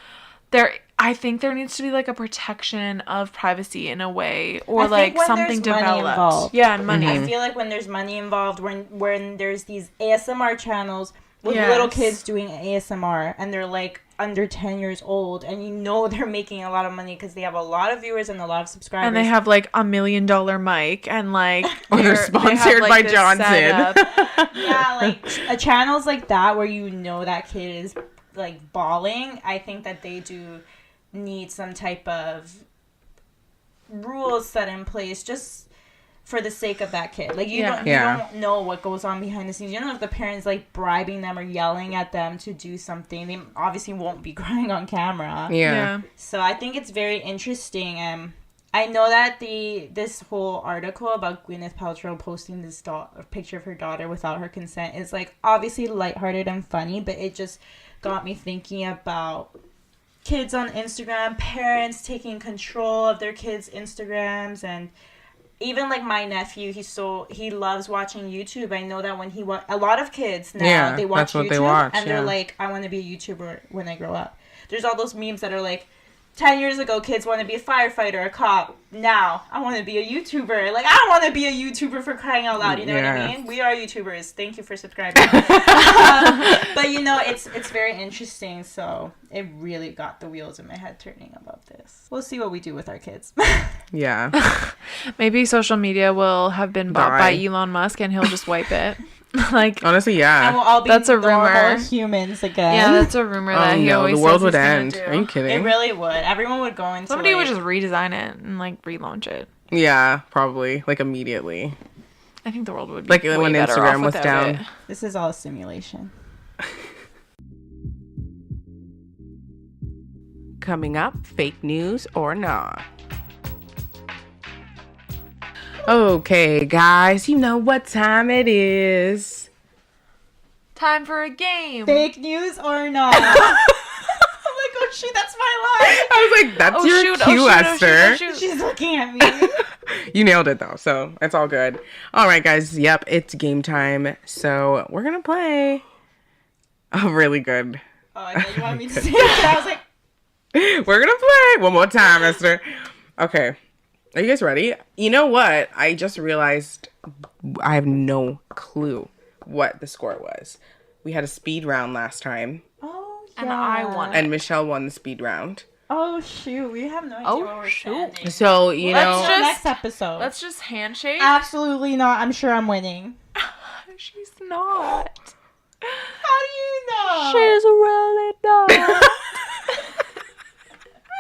Speaker 2: I think there needs to be like a protection of privacy in a way, or like something developed. Yeah, and money.
Speaker 3: I feel like when there's money involved, when there's these ASMR channels with little kids doing ASMR, and they're like under 10 years old, and you know they're making a lot of money because they have a lot of viewers and a lot of subscribers,
Speaker 2: and they have like $1 million mic, and like
Speaker 1: or they're sponsored by Johnson.
Speaker 3: Yeah, like channels like that where you know that kid is like bawling. I think that they do need some type of rules set in place just for the sake of that kid. Like, you don't know what goes on behind the scenes. You don't know if the parents, like, bribing them or yelling at them to do something. They obviously won't be crying on camera.
Speaker 2: Yeah.
Speaker 3: So I think it's very interesting. I know that this whole article about Gwyneth Paltrow posting this picture of her daughter without her consent is, like, obviously lighthearted and funny, but it just got me thinking about kids on Instagram, parents taking control of their kids' Instagrams, and even like my nephew, he loves watching YouTube. I know that when a lot of kids now, they watch YouTube, and they're like, I want to be a YouTuber when I grow up. There's all those memes that are like, 10 years ago, kids want to be a firefighter, a cop. Now, I want to be a YouTuber. Like, I want to be a YouTuber, for crying out loud. You know what I mean? We are YouTubers. Thank you for subscribing. But, you know, it's very interesting. So, it really got the wheels in my head turning about this. We'll see what we do with our kids.
Speaker 1: Yeah.
Speaker 2: Maybe social media will have been bought by Elon Musk and he'll just wipe it. Like,
Speaker 1: honestly, yeah.
Speaker 3: And we'll all be
Speaker 2: that's a rumor.
Speaker 3: Humans again.
Speaker 2: Yeah, that's a rumor that he always
Speaker 1: the world
Speaker 2: says
Speaker 1: would
Speaker 2: he's
Speaker 1: end.
Speaker 2: gonna do.
Speaker 1: Are you kidding?
Speaker 3: It really would. Everyone would go into
Speaker 2: Somebody would just redesign it and like relaunch it.
Speaker 1: Yeah, probably, like, immediately.
Speaker 2: I think the world would be
Speaker 1: like
Speaker 2: way
Speaker 1: when
Speaker 2: better
Speaker 1: Instagram
Speaker 2: off
Speaker 1: was
Speaker 2: without
Speaker 1: down.
Speaker 2: it.
Speaker 3: This is all a simulation.
Speaker 1: Coming up, fake news or not. Okay, guys, you know what time it is.
Speaker 2: Time for a game.
Speaker 3: Fake news or not? I'm like, oh shoot, that's my line.
Speaker 1: I was like, that's your cue, Esther.
Speaker 3: She's looking at me.
Speaker 1: You nailed it, though, so it's all good. All right, guys, yep, it's game time. So we're going to play. Oh, really good.
Speaker 3: Oh, I thought you wanted me to say that. I was like,
Speaker 1: we're going to play one more time, Esther. Okay. Are you guys ready? You know what? I just realized I have no clue what the score was. We had a speed round last time.
Speaker 3: oh, yeah.
Speaker 2: And I won it.
Speaker 1: And Michelle won the speed round.
Speaker 3: Oh shoot, we have no idea
Speaker 2: Oh,
Speaker 3: what we're
Speaker 2: shoot.
Speaker 3: standing.
Speaker 1: So, you
Speaker 2: Let's
Speaker 1: know,
Speaker 2: just-
Speaker 3: Next episode.
Speaker 2: Let's just handshake.
Speaker 3: Absolutely not. I'm sure I'm winning.
Speaker 2: She's not.
Speaker 3: How do you know?
Speaker 2: She's really not.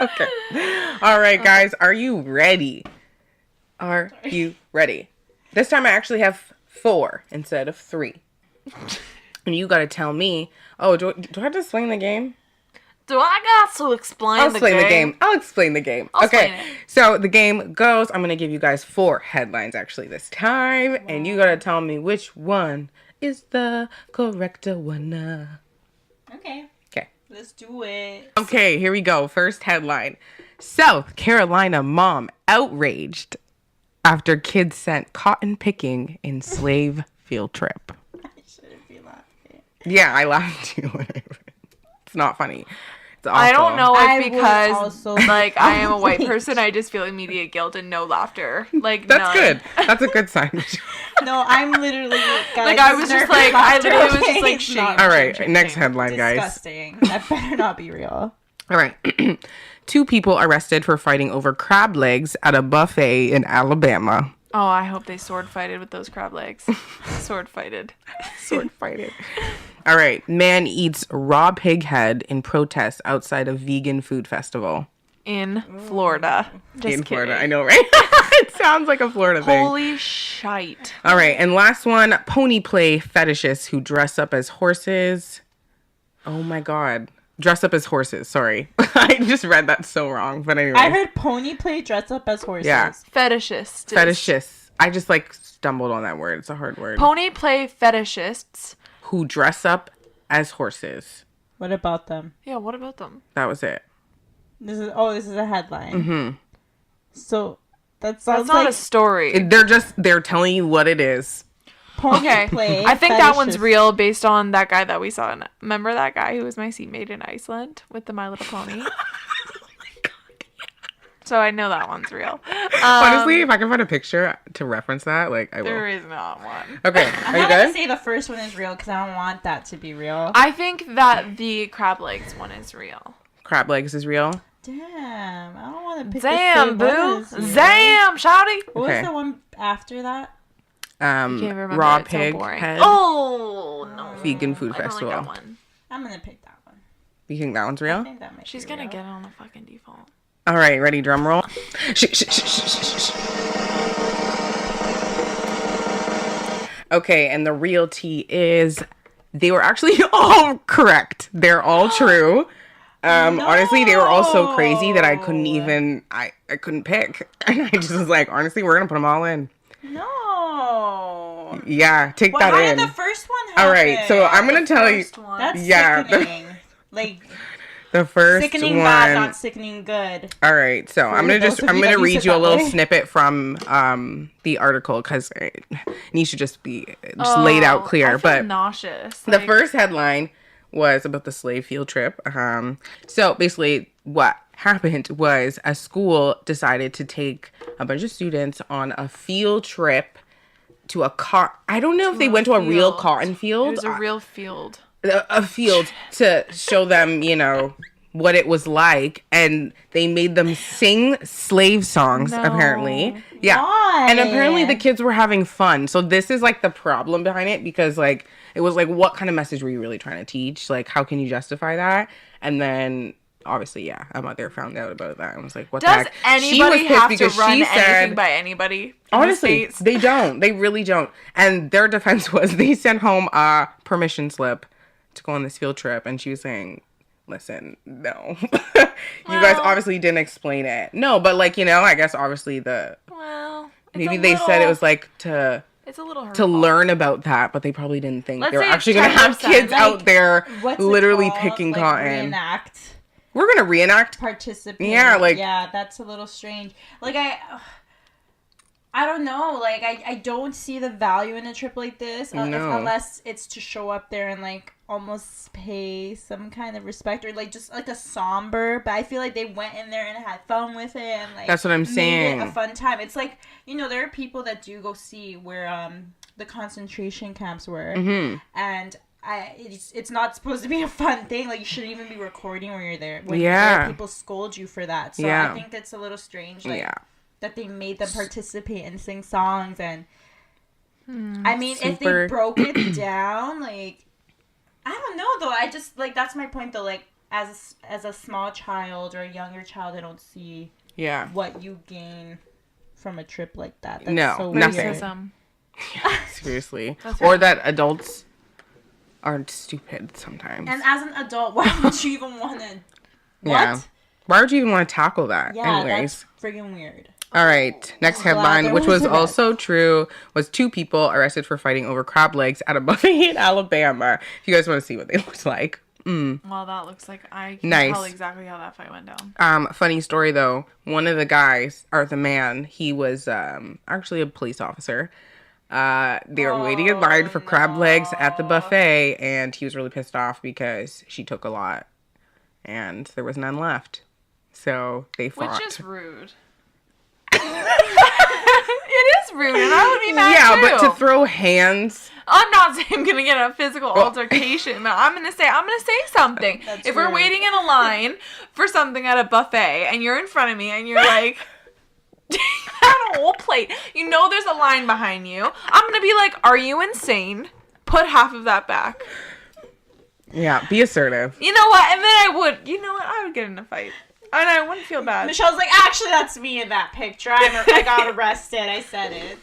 Speaker 1: okay. All right, guys, are you ready? Are you ready? This time I actually have 4 instead of 3. And you got to tell me, do I have to explain the game?
Speaker 2: Do I got to explain
Speaker 1: I'll
Speaker 2: the
Speaker 1: explain the
Speaker 2: game?
Speaker 1: game. I'll explain the game.
Speaker 2: I'll
Speaker 1: Okay.
Speaker 2: explain it.
Speaker 1: So the game goes, I'm going to give you guys 4 headlines actually this time. And you got to tell me which one is the correct one.
Speaker 3: Okay.
Speaker 1: Okay.
Speaker 3: Let's do it.
Speaker 1: Okay, here we go. First headline. South Carolina mom outraged after kids sent cotton picking in slave field trip.
Speaker 3: I shouldn't be laughing.
Speaker 1: Yeah, I laughed too. It's not funny. It's awful.
Speaker 2: I don't know
Speaker 3: I
Speaker 2: if
Speaker 3: would
Speaker 2: because
Speaker 3: also
Speaker 2: like I am a white
Speaker 3: outraged.
Speaker 2: person, I just feel immediate guilt and no laughter. Like
Speaker 1: That's
Speaker 2: none.
Speaker 1: good. That's a good sign.
Speaker 3: No, I'm literally
Speaker 2: Like I was just like I literally was just like
Speaker 3: It's
Speaker 2: shame.
Speaker 3: not
Speaker 1: All right,
Speaker 2: shame,
Speaker 1: next
Speaker 2: shame.
Speaker 1: headline, guys.
Speaker 3: disgusting. That better not be real.
Speaker 1: All right. 2 people arrested for fighting over crab legs at a buffet in Alabama.
Speaker 2: Oh, I hope they sword fighted with those crab legs. Sword fighted.
Speaker 1: Sword fighting. All right. Man eats raw pig head in protest outside a vegan food festival.
Speaker 2: In Florida. Just
Speaker 1: in Florida.
Speaker 2: kidding.
Speaker 1: I know, right? It sounds like a Florida thing.
Speaker 2: Holy shite.
Speaker 1: All right. And last one, pony play fetishists who dress up as horses. Oh my God. Dress up as horses. Sorry. I just read that so wrong. But anyway.
Speaker 3: I heard pony play dress up as horses.
Speaker 1: Yeah.
Speaker 2: Fetishist.
Speaker 1: Fetishists. I just stumbled on that word. It's a hard word.
Speaker 2: Pony play fetishists.
Speaker 1: Who dress up as horses.
Speaker 3: What about them?
Speaker 2: Yeah, what about them?
Speaker 1: That was it.
Speaker 3: This is a headline.
Speaker 1: Mm-hmm.
Speaker 3: So that
Speaker 2: That's
Speaker 3: sounds
Speaker 2: not
Speaker 3: like
Speaker 2: a story.
Speaker 1: They're telling you what it is.
Speaker 3: pony
Speaker 2: Okay.
Speaker 3: play.
Speaker 2: I think that one's
Speaker 3: fetishes.
Speaker 2: real based on that guy that we saw. Remember that guy who was my seatmate in Iceland with the My Little Pony? So I know that one's real.
Speaker 1: Honestly, if I can find a picture to reference that, I will.
Speaker 2: There is not one.
Speaker 1: Okay,
Speaker 3: I'm
Speaker 1: are you
Speaker 3: not gonna
Speaker 1: good?
Speaker 3: say the first one is real because I don't want that to be real.
Speaker 2: I think that the crab legs one is real.
Speaker 1: Crab legs is real.
Speaker 3: Damn, I don't want to pick.
Speaker 2: Damn,
Speaker 3: the
Speaker 2: boo.
Speaker 3: same one as you.
Speaker 2: Damn, shawty.
Speaker 3: What
Speaker 1: Okay.
Speaker 3: was the one after that?
Speaker 2: Can't remember.
Speaker 1: Raw
Speaker 2: It's so
Speaker 1: pig
Speaker 2: boring.
Speaker 1: head.
Speaker 2: Oh, no.
Speaker 1: Vegan food
Speaker 2: I don't
Speaker 1: festival.
Speaker 2: like that one.
Speaker 3: I'm gonna pick that one.
Speaker 1: You think that one's
Speaker 3: I
Speaker 1: real?
Speaker 3: think that might
Speaker 2: She's
Speaker 3: be
Speaker 2: gonna
Speaker 3: real.
Speaker 2: get it on the fucking default.
Speaker 1: All right, ready? Drum roll. Okay, and the real tea is they were actually all correct. They're all true. Honestly, they were all so crazy that I couldn't even I couldn't pick. And I just was like, honestly, we're gonna put them all in.
Speaker 3: No.
Speaker 1: Yeah, take
Speaker 3: Well,
Speaker 1: that
Speaker 3: how
Speaker 1: in.
Speaker 3: did the first one happen?
Speaker 1: All right, so I'm gonna tell you
Speaker 2: First one.
Speaker 3: That's
Speaker 1: Yeah.
Speaker 3: sickening. Like
Speaker 1: the first
Speaker 3: sickening
Speaker 1: one.
Speaker 3: bad, not sickening good.
Speaker 1: All right, so I'm gonna
Speaker 3: those of
Speaker 1: I'm
Speaker 3: you
Speaker 1: gonna
Speaker 3: that use
Speaker 1: read
Speaker 3: it
Speaker 1: you a
Speaker 3: that
Speaker 1: little
Speaker 3: way.
Speaker 1: snippet from the article because it needs to just be laid out clear.
Speaker 2: I feel
Speaker 1: But
Speaker 2: nauseous.
Speaker 1: the
Speaker 2: Like,
Speaker 1: first headline was about the slave field trip. So basically, what happened was a school decided to take a bunch of students on a field trip to I don't know if they went to a real
Speaker 2: field.
Speaker 1: cotton
Speaker 2: It
Speaker 1: field.
Speaker 2: was a real field.
Speaker 1: A field to show them, what it was like, and they made them sing slave songs.
Speaker 2: No.
Speaker 1: Apparently, yeah.
Speaker 3: Why?
Speaker 1: And apparently the kids were having fun. So this is the problem behind it because it was what kind of message were you really trying to teach? How can you justify that? And then obviously, yeah, a mother found out about that and was like, "What the
Speaker 2: Does
Speaker 1: heck?"
Speaker 2: anybody have to run anything by anybody? in the
Speaker 1: Honestly,
Speaker 2: States?
Speaker 1: they don't. They really don't. And their defense was they sent home a permission slip to go on this field trip, and she was saying, "Listen, no, you guys obviously didn't explain it. No, but I guess obviously
Speaker 2: Well, it's
Speaker 1: maybe
Speaker 2: a
Speaker 1: they said it
Speaker 2: little-
Speaker 1: was to
Speaker 2: It's a little
Speaker 1: to
Speaker 2: hurtful.
Speaker 1: learn about that, but they probably didn't think
Speaker 2: Let's
Speaker 1: they were
Speaker 2: say it's
Speaker 1: actually gonna have
Speaker 2: 10%.
Speaker 1: kids out there
Speaker 3: What's it
Speaker 1: literally
Speaker 3: called?
Speaker 1: picking cotton.
Speaker 3: Reenact.
Speaker 1: We're gonna reenact.
Speaker 3: Participate.
Speaker 1: Yeah,
Speaker 3: yeah, that's a little strange. I don't know. I don't see the value in a trip like this
Speaker 1: No.
Speaker 3: unless it's to show up there and almost pay some kind of respect or just a somber. But I feel like they went in there and had fun with it and
Speaker 1: That's what I'm
Speaker 3: made
Speaker 1: saying.
Speaker 3: it a fun time. It's there are people that do go see where the concentration camps were,
Speaker 1: Mm-hmm.
Speaker 3: and it's not supposed to be a fun thing. Like, you shouldn't even be recording when you're there. When you're
Speaker 1: Yeah.
Speaker 3: there, people scold you for that. So
Speaker 1: Yeah.
Speaker 3: I think it's a little strange, like,
Speaker 1: Yeah.
Speaker 3: that they made them participate and sing songs. And I mean, if they
Speaker 1: Super.
Speaker 3: broke it down, like, I don't know though. I just, like, that's my point though. Like, as a small child or a younger child, I don't see
Speaker 1: Yeah.
Speaker 3: what you gain from a trip like that. That's
Speaker 1: No,
Speaker 3: so
Speaker 1: nothing.
Speaker 3: weird.
Speaker 2: Racism.
Speaker 1: Seriously.
Speaker 2: That's
Speaker 1: Or
Speaker 2: right.
Speaker 1: that adults are stupid sometimes.
Speaker 3: And as an adult, why would you even want to?
Speaker 1: Yeah.
Speaker 3: What?
Speaker 1: Why would you even want to tackle that?
Speaker 3: Yeah,
Speaker 1: Anyways.
Speaker 3: that's friggin' weird.
Speaker 1: All right. Next
Speaker 3: glad
Speaker 1: headline,
Speaker 3: there
Speaker 1: which
Speaker 3: was
Speaker 1: was
Speaker 3: a rest.
Speaker 1: also true, was 2 people arrested for fighting over crab legs at a buffet in Alabama. If you guys want to see what they looked like.
Speaker 2: Well, that looks like I can
Speaker 1: Nice.
Speaker 2: tell exactly how that fight went down.
Speaker 1: Funny story though. One of the guys, or the man, he was actually a police officer. They were waiting in line for crab legs at the buffet, and he was really pissed off because she took a lot, and there was none left. So they fought.
Speaker 2: Which is rude. It is rude, and I would be mad
Speaker 1: yeah,
Speaker 2: too.
Speaker 1: but to throw hands.
Speaker 2: I'm not saying I'm gonna get in a physical altercation, but I'm gonna say something.
Speaker 3: That's
Speaker 2: If we're
Speaker 3: rude.
Speaker 2: waiting in a line for something at a buffet and you're in front of me and you're like, had a whole plate, you know there's a line behind you. I'm gonna be like, are you insane? Put half of that back.
Speaker 1: Yeah, be assertive.
Speaker 2: You know what? And then I would get in a fight. And I wouldn't feel bad.
Speaker 3: Michelle's like, actually, that's me in that picture. I got arrested. I said it.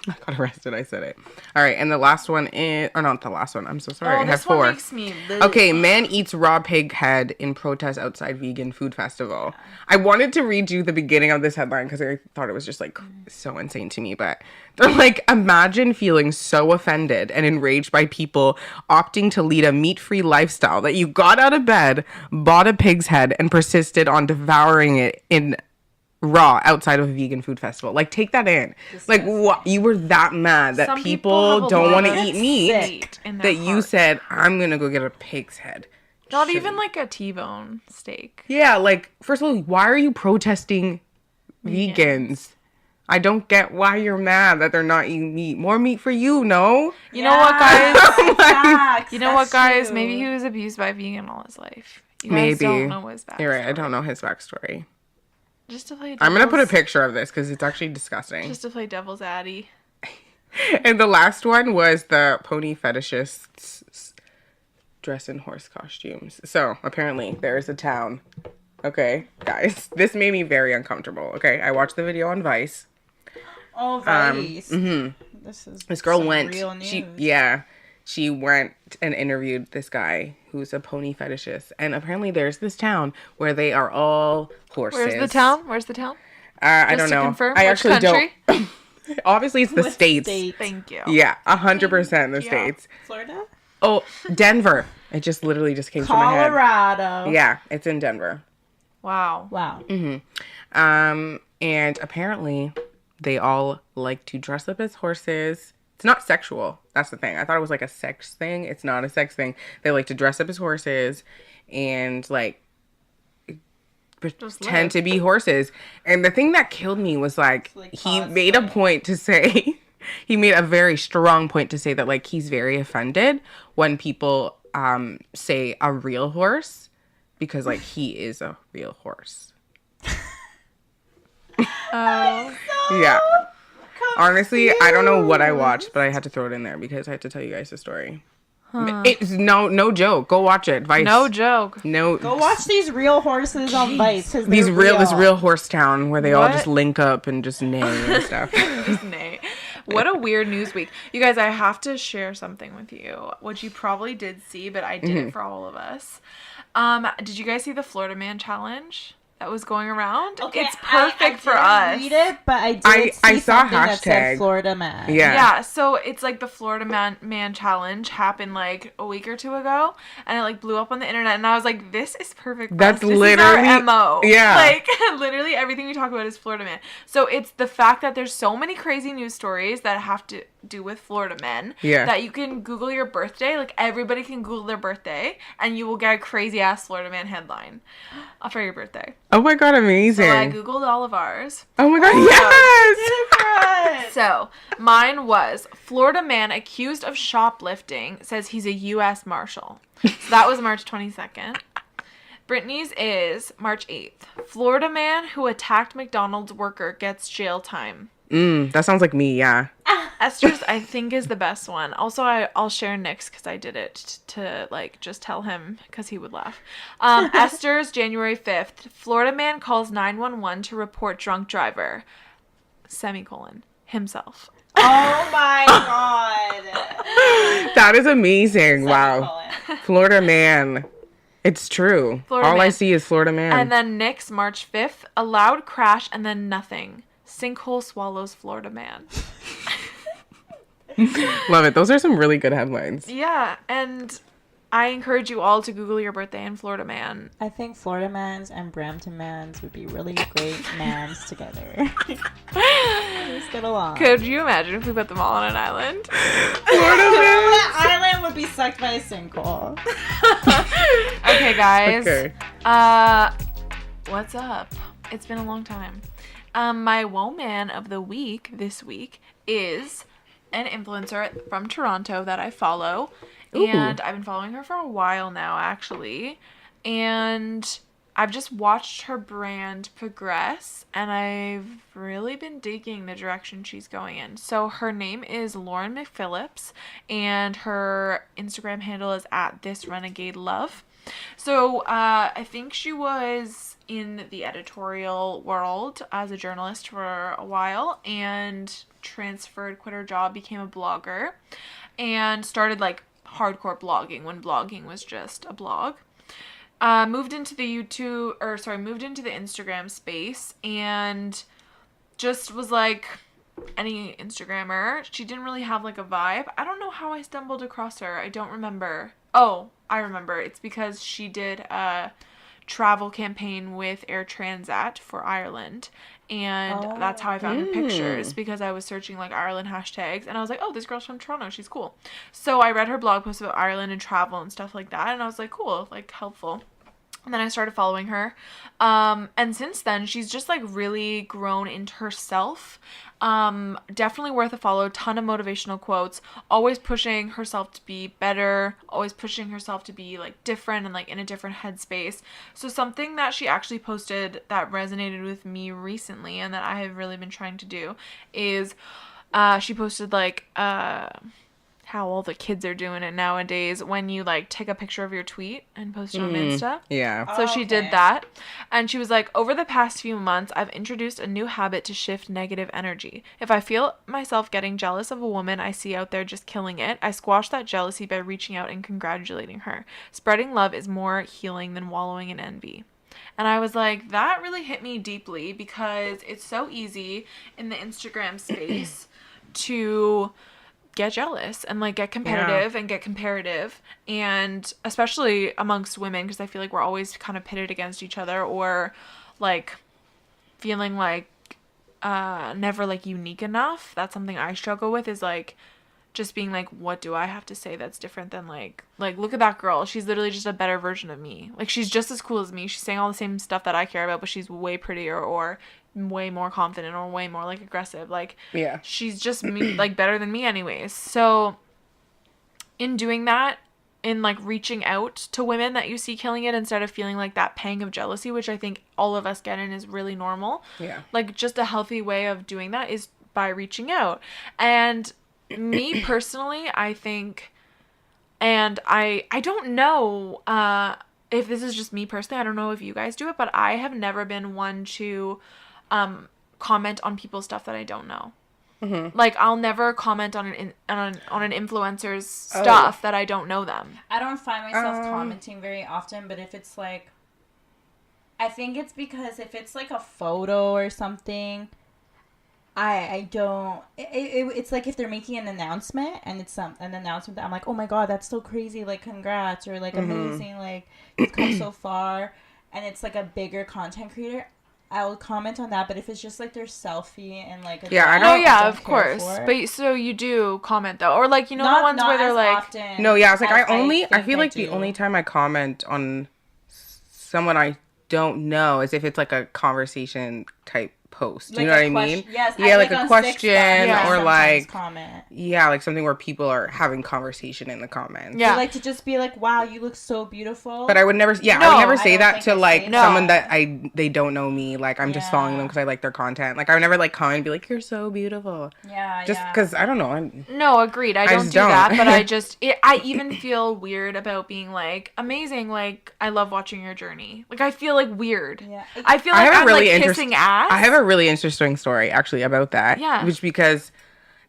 Speaker 1: I got arrested. I said it. All right, and the last one is, or not the last one. I'm so sorry.
Speaker 2: Oh,
Speaker 1: I have
Speaker 2: this one
Speaker 1: 4.
Speaker 2: makes me...
Speaker 1: Okay, man eats raw pig head in protest outside vegan food festival. I wanted to read you the beginning of this headline because I thought it was just like so insane to me. But they're like, imagine feeling so offended and enraged by people opting to lead a meat-free lifestyle that you got out of bed, bought a pig's head, and persisted on devouring it in raw outside of a vegan food festival. Like, take that in. Like, what? You were that mad that
Speaker 2: Some
Speaker 1: people
Speaker 2: have a
Speaker 1: don't
Speaker 2: lot
Speaker 1: want to
Speaker 2: of
Speaker 1: eat meat
Speaker 2: hate in their
Speaker 1: that you
Speaker 2: heart.
Speaker 1: said, I'm gonna go get a pig's head.
Speaker 2: Not
Speaker 1: Shouldn't.
Speaker 2: even like a T-bone steak.
Speaker 1: Yeah, like, first of all, why are you protesting vegans? I don't get why you're mad that they're not eating meat. More meat for you, no?
Speaker 2: You know what, guys?
Speaker 3: Facts,
Speaker 2: You know what,
Speaker 3: that's
Speaker 2: guys?
Speaker 3: true.
Speaker 2: Maybe he was abused by a vegan all his life. You guys
Speaker 1: Maybe.
Speaker 2: don't know his backstory.
Speaker 1: You're right, I don't know his backstory.
Speaker 2: Just to play
Speaker 1: I'm gonna put a
Speaker 2: devil's-
Speaker 1: picture of this because it's actually disgusting.
Speaker 2: Just to play devil's addy.
Speaker 1: And the last one was the pony fetishists dress in horse costumes. So apparently there is a town. Okay, guys, this made me very uncomfortable. Okay, I watched the video on Vice.
Speaker 3: Oh, Vice. This is
Speaker 1: This girl
Speaker 3: some
Speaker 1: went.
Speaker 3: real news.
Speaker 1: She went and interviewed this guy who's a pony fetishist, and apparently there's this town where they are all horses.
Speaker 2: Where's the town? Where's the town?
Speaker 1: I
Speaker 2: Just
Speaker 1: don't
Speaker 2: to
Speaker 1: know.
Speaker 2: confirm,
Speaker 1: I
Speaker 2: which
Speaker 1: actually
Speaker 2: country?
Speaker 1: don't. Obviously, it's the
Speaker 3: What
Speaker 1: states.
Speaker 3: state?
Speaker 2: Thank you.
Speaker 1: Yeah, 100% the
Speaker 2: Yeah.
Speaker 1: states.
Speaker 3: Florida?
Speaker 1: Oh, Denver. It just literally just came to my head.
Speaker 3: Colorado.
Speaker 1: Yeah, it's in Denver.
Speaker 2: Wow.
Speaker 3: Wow.
Speaker 1: And apparently they all like to dress up as horses. It's not sexual. That's the thing. I thought it was like a sex thing. It's not a sex thing. They like to dress up as horses and like pretend
Speaker 2: live.
Speaker 1: to be horses. And the thing that killed me was like
Speaker 3: like
Speaker 1: he made a point to say he made a very strong point to say that like he's very offended when people say a real horse because like he is a real horse.
Speaker 2: Oh.
Speaker 1: Yeah. Honestly, I don't know what I watched, but I had to throw it in there because I had to tell you guys the story. It's no joke. Go watch it. Vice.
Speaker 2: No joke.
Speaker 1: No.
Speaker 3: Go watch these real horses on Vice. 'Cause
Speaker 1: This
Speaker 3: they're
Speaker 1: real horse town where they all
Speaker 2: What?
Speaker 1: just link up and just neigh and stuff.
Speaker 2: Nay. What a weird news week. You guys, I have to share something with you, which you probably did see, but I did it for all of us. Did you guys see the Florida Man challenge that was going around?
Speaker 3: Okay,
Speaker 2: It's perfect for us.
Speaker 3: Read it, but I did
Speaker 1: I
Speaker 3: see
Speaker 1: saw
Speaker 3: something that said
Speaker 1: hashtag.
Speaker 3: Florida Man.
Speaker 1: Yeah.
Speaker 2: Yeah, so it's like the Florida Man challenge happened like a week or two ago, and it like blew up on the internet, and I was like, this is perfect. For
Speaker 1: That's
Speaker 2: us. This is
Speaker 1: literally-
Speaker 2: our MO.
Speaker 1: yeah.
Speaker 2: Like literally everything we talk about is Florida Man. So it's the fact that there's so many crazy news stories that have to do with Florida men.
Speaker 1: Yeah.
Speaker 2: That you can Google your birthday. Like everybody can Google their birthday, and you will get a crazy ass Florida Man headline for your birthday.
Speaker 1: Oh my god, amazing.
Speaker 2: So I Googled all of ours.
Speaker 1: Oh my god, yes!
Speaker 3: god.
Speaker 2: So, mine was Florida man accused of shoplifting says he's a U.S. Marshal. So that was March 22nd. Brittany's is March 8th. Florida man who attacked McDonald's worker gets jail time.
Speaker 1: That sounds like me, yeah.
Speaker 2: Esther's, I think, is the best one. Also, I'll share Nick's because I did it to, like, just tell him because he would laugh. Esther's, January 5th. Florida man calls 911 to report drunk driver. Semicolon. Himself.
Speaker 3: Oh my god.
Speaker 1: That is amazing. Wow.
Speaker 3: Semicolon.
Speaker 1: Florida man. It's true.
Speaker 2: Florida
Speaker 1: All I
Speaker 2: man.
Speaker 1: see is Florida man.
Speaker 2: And then Nick's, March 5th. A loud crash and then nothing. Sinkhole swallows Florida man.
Speaker 1: Love it. Those are some really good headlines.
Speaker 2: Yeah, and I encourage you all to Google your birthday in Florida man.
Speaker 3: I think Florida mans and Brampton mans would be really great mans together. Just get along.
Speaker 2: Could you imagine if we put them all on an island?
Speaker 1: Florida man.
Speaker 3: That island would be sucked by a sinkhole.
Speaker 2: Okay, guys.
Speaker 1: Okay.
Speaker 2: What's up? It's been a long time. My Woahman of the week this week is an influencer from Toronto that I follow.
Speaker 1: Ooh.
Speaker 2: And I've been following her for a while now, actually. And I've just watched her brand progress, and I've really been digging the direction she's going in. So her name is Lauren McPhillips, and her Instagram handle is @thisrenegadelove. So I think she was in the editorial world as a journalist for a while and quit her job, became a blogger, and started like hardcore blogging when blogging was just a blog. Moved into the Instagram space and just was like any Instagrammer. She didn't really have like a vibe. I don't know how I stumbled across her. I don't remember. Oh, I remember. It's because she did a travel campaign with Air Transat for Ireland. And that's how I found her pictures, because I was searching like Ireland hashtags and I was like, oh, this girl's from Toronto. She's cool. So I read her blog post about Ireland and travel and stuff like that. And I was like, cool, like helpful. And then I started following her. And since then, she's just like really grown into herself. Definitely worth a follow. Ton of motivational quotes. Always pushing herself to be better. Always pushing herself to be like different and like in a different headspace. So something that she actually posted that resonated with me recently and that I have really been trying to do is she posted like how all the kids are doing it nowadays when you like take a picture of your tweet and post it on Insta.
Speaker 1: Yeah.
Speaker 2: So she did that. And she was like, over the past few months, I've introduced a new habit to shift negative energy. If I feel myself getting jealous of a woman I see out there just killing it, I squash that jealousy by reaching out and congratulating her. Spreading love is more healing than wallowing in envy. And I was like, that really hit me deeply, because it's so easy in the Instagram space to get jealous and like get competitive and get comparative, and especially amongst women, because I feel like we're always kind of pitted against each other, or like feeling like never like unique enough. That's something I struggle with, is like just being like, what do I have to say that's different than like look at that girl, she's literally just a better version of me. Like, she's just as cool as me, she's saying all the same stuff that I care about, but she's way prettier or way more confident or way more like aggressive. Like,
Speaker 1: Yeah.
Speaker 2: she's just me, like better than me anyways. So in doing that, in like reaching out to women that you see killing it, instead of feeling like that pang of jealousy, which I think all of us get in, is really normal.
Speaker 1: Yeah.
Speaker 2: Like, just a healthy way of doing that is by reaching out. And me personally, I think, and I don't know if this is just me personally, I don't know if you guys do it, but I have never been one to comment on people's stuff that I don't know.
Speaker 1: Mm-hmm.
Speaker 2: Like, I'll never comment on an influencer's stuff that I don't know them.
Speaker 3: I don't find myself commenting very often, but if it's like, I think it's because if it's like a photo or something, I don't, it's like if they're making an announcement and it's an announcement that I'm like, oh my god, that's so crazy, like congrats, or like amazing, like you've come so far, and it's like a bigger content creator, I'll comment on that. But if it's just like their selfie and like a
Speaker 1: Yeah, I
Speaker 3: dog
Speaker 1: don't-
Speaker 2: Oh yeah,
Speaker 3: don't
Speaker 2: of
Speaker 3: care
Speaker 2: course.
Speaker 3: for.
Speaker 2: But so you do comment though, or like, you know, the ones
Speaker 3: Not
Speaker 2: where they're
Speaker 3: as
Speaker 2: like,
Speaker 3: often
Speaker 1: No, yeah, I was like,
Speaker 3: as
Speaker 1: I
Speaker 3: think
Speaker 1: feel like the
Speaker 3: do.
Speaker 1: only time I comment on someone I don't know is if it's like a conversation type post.
Speaker 3: Like
Speaker 1: You know
Speaker 3: a
Speaker 1: what I
Speaker 3: question-
Speaker 1: mean?
Speaker 3: yes,
Speaker 1: Yeah, like
Speaker 3: on
Speaker 1: a
Speaker 3: Six
Speaker 1: question
Speaker 3: Stars,
Speaker 2: Yeah.
Speaker 1: or
Speaker 3: sometimes
Speaker 1: like
Speaker 3: comment.
Speaker 1: yeah, like something where people are having conversation in the comments.
Speaker 2: Yeah.
Speaker 3: So, like to just be like, wow, you look so beautiful.
Speaker 1: But I would never, I
Speaker 2: No,
Speaker 1: would never
Speaker 3: I
Speaker 1: say
Speaker 3: don't
Speaker 1: that
Speaker 3: think
Speaker 1: to
Speaker 3: I
Speaker 1: like
Speaker 3: say
Speaker 1: someone
Speaker 3: that.
Speaker 1: that they don't know me. Like I'm just following them because I like their content. Like I would never like comment and be like, "You're so beautiful."
Speaker 3: Yeah,
Speaker 1: Just
Speaker 3: yeah.
Speaker 1: because I don't know. I'm,
Speaker 2: No, agreed. I don't
Speaker 1: just
Speaker 2: do that,
Speaker 1: don't.
Speaker 2: but I even feel weird about being like, amazing, like, I love watching your journey. Like, I feel like weird.
Speaker 3: Yeah.
Speaker 2: I feel
Speaker 1: I
Speaker 2: like
Speaker 1: have a
Speaker 2: I'm
Speaker 1: really
Speaker 2: like kissing ass.
Speaker 1: I have a really interesting story actually about that.
Speaker 2: Yeah.
Speaker 1: Which because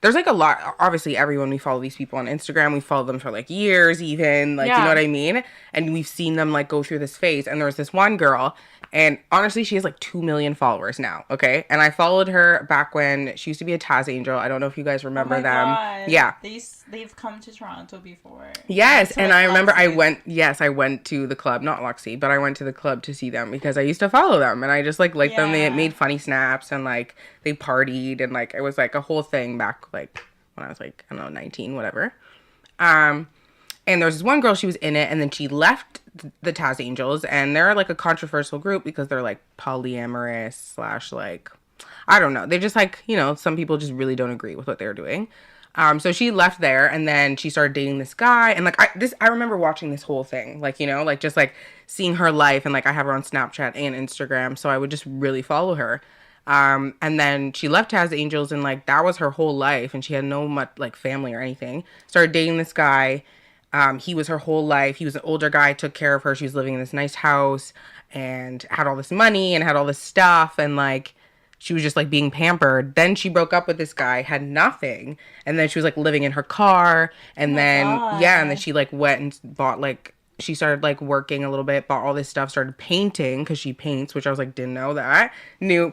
Speaker 1: there's like a lot. Obviously, everyone we follow these people on Instagram. We follow them for like years, even like you
Speaker 2: Yeah.
Speaker 1: know what I mean. And we've seen them like go through this phase. And there was this one girl, and honestly, she has like 2 million followers now. Okay, and I followed her back when she used to be a Taz Angel. I don't know if you guys remember them.
Speaker 3: God.
Speaker 1: Yeah.
Speaker 3: They've come to Toronto before.
Speaker 1: Yes,
Speaker 3: To,
Speaker 1: and
Speaker 3: like,
Speaker 1: I remember I
Speaker 3: Luxie.
Speaker 1: went to the club, not Luxie, but I went to the club to see them because I used to follow them and I just like liked them. They
Speaker 3: Yeah.
Speaker 1: made funny snaps and like they partied and like it was like a whole thing back like when I was like, I don't know, 19, whatever. And there was this one girl, she was in it and then she left the Taz Angels and they're like a controversial group because they're like polyamorous / like, I don't know. They're just like, you know, some people just really don't agree with what they're doing. So she left there and then she started dating this guy and like I remember watching this whole thing, like, you know, like just like seeing her life and like I have her on Snapchat and Instagram, so I would just really follow her. And then she left Taz Angels and like that was her whole life and she had no much like family or anything. Started dating this guy. He was her whole life. He was an older guy, took care of her. She was living in this nice house and had all this money and had all this stuff and like she was just like being pampered. Then she broke up with this guy, had nothing, and then she was like living in her car and then
Speaker 3: God.
Speaker 1: yeah, and then she like went and bought like she started like working a little bit, bought all this stuff, started painting because she paints, which I was like, didn't know that.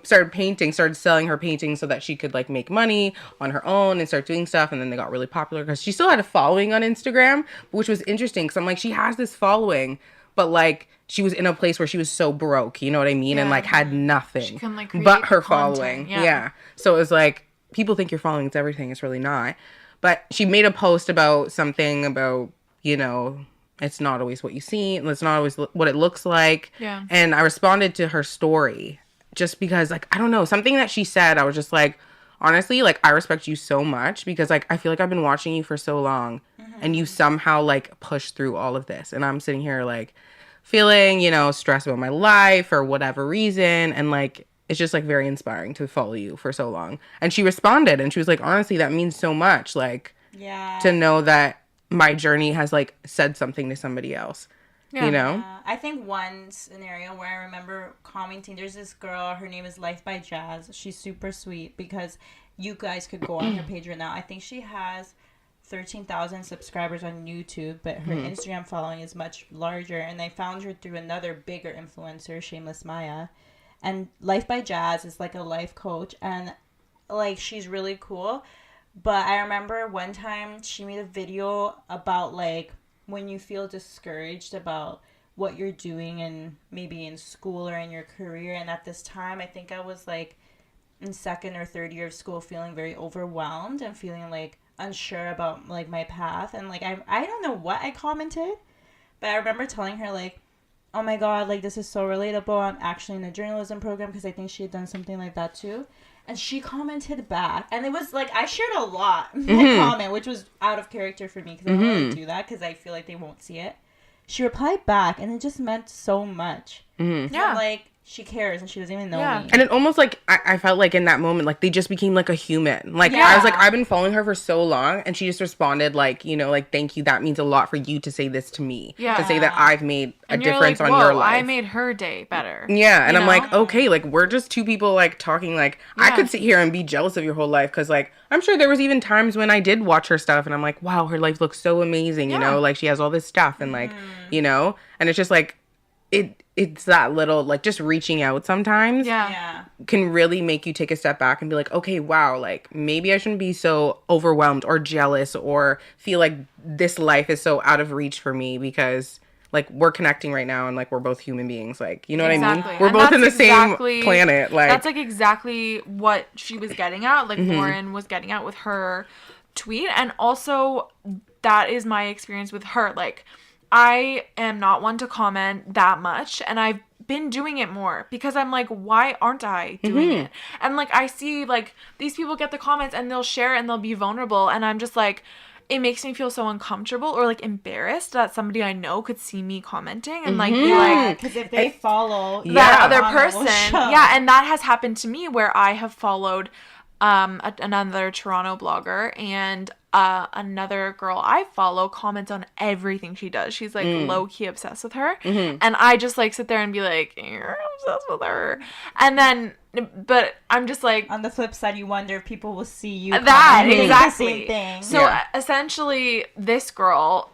Speaker 1: Started painting, started selling her paintings so that she could like make money on her own and start doing stuff. And then they got really popular because she still had a following on Instagram, which was interesting because I'm like, she has this following, but like she was in a place where she was so broke, you know what I mean? And
Speaker 2: Yeah.
Speaker 1: like had nothing
Speaker 2: She can, like, create
Speaker 1: but her
Speaker 2: content,
Speaker 1: following.
Speaker 2: yeah.
Speaker 1: Yeah. So it was like, people think your following is everything. It's really not. But she made a post about something about, you know, it's not always what you see. It's not always what it looks like.
Speaker 2: Yeah.
Speaker 1: And I responded to her story just because, like, I don't know, something that she said, I was just like, honestly, like, I respect you so much because, like, I feel like I've been watching you for so long and you somehow, like, pushed through all of this. And I'm sitting here, like, feeling, you know, stressed about my life or whatever reason. And, like, it's just, like, very inspiring to follow you for so long. And she responded and she was like, honestly, that means so much, like,
Speaker 3: Yeah.
Speaker 1: to know that my journey has like said something to somebody else, you know?
Speaker 3: I think one scenario where I remember commenting, there's this girl, her name is Life by Jazz. She's super sweet because you guys could go on her page right now. I think she has 13,000 subscribers on YouTube, but her Instagram following is much larger. And I found her through another bigger influencer, Shameless Maya. And Life by Jazz is like a life coach and like she's really cool. But I remember one time she made a video about like when you feel discouraged about what you're doing and maybe in school or in your career. And at this time, I think I was like in second or third year of school feeling very overwhelmed and feeling like unsure about like my path. And like I don't know what I commented, but I remember telling her like, oh my God, like this is so relatable. I'm actually in a journalism program because I think she had done something like that too. And she commented back. And it was like, I shared a lot in my comment, which was out of character for me because I don't really do that because I feel like they won't see it. She replied back and it just meant so much.
Speaker 2: Yeah.
Speaker 3: I'm like, she cares and she doesn't even know me.
Speaker 1: And it almost like I felt like in that moment like they just became like a human. Like
Speaker 3: Yeah.
Speaker 1: I was like, I've been following her for so long and she just responded like, you know, like, thank you, that means a lot for you to say this to me.
Speaker 2: Yeah.
Speaker 1: To say that I've made a
Speaker 2: And you're
Speaker 1: difference
Speaker 2: like,
Speaker 1: on your
Speaker 2: whoa,
Speaker 1: life.
Speaker 2: I made her day better.
Speaker 1: Yeah, and
Speaker 2: You
Speaker 1: I'm
Speaker 2: know?
Speaker 1: like, okay, like we're just two people like talking. Like I
Speaker 2: Yeah.
Speaker 1: could sit here and be jealous of your whole life because like I'm sure there was even times when I did watch her stuff and I'm like, wow, her life looks so amazing. You
Speaker 2: Yeah.
Speaker 1: know, like she has all this stuff and like, you know, and it's just like it's that little like just reaching out sometimes
Speaker 3: Yeah.
Speaker 1: can really make you take a step back and be like, okay, wow, like maybe I shouldn't be so overwhelmed or jealous or feel like this life is so out of reach for me because like we're connecting right now and like we're both human beings, like, you know what I
Speaker 2: Exactly.
Speaker 1: mean? We're
Speaker 2: And
Speaker 1: both in the
Speaker 2: that's
Speaker 1: same
Speaker 2: exactly-
Speaker 1: planet. Like
Speaker 2: that's like exactly what she was getting at, like Lauren was getting at with her tweet. And also that is my experience with her. Like I am not one to comment that much, and I've been doing it more because I'm like, why aren't I doing it? And like, I see like these people get the comments and they'll share and they'll be vulnerable. And I'm just like, it makes me feel so uncomfortable or like embarrassed that somebody I know could see me commenting and like be like,
Speaker 3: because if they follow
Speaker 2: that other
Speaker 3: comment will
Speaker 2: person,
Speaker 3: show.
Speaker 2: and that has happened to me where I have followed another Toronto blogger, and another girl I follow comments on everything she does. She's like low-key obsessed with her, and I just like sit there and be like, you're obsessed with her, and then but I'm just like,
Speaker 3: on the flip side, you wonder if people will see you
Speaker 2: that
Speaker 3: commenting
Speaker 2: exactly
Speaker 3: the same thing.
Speaker 2: So essentially this girl,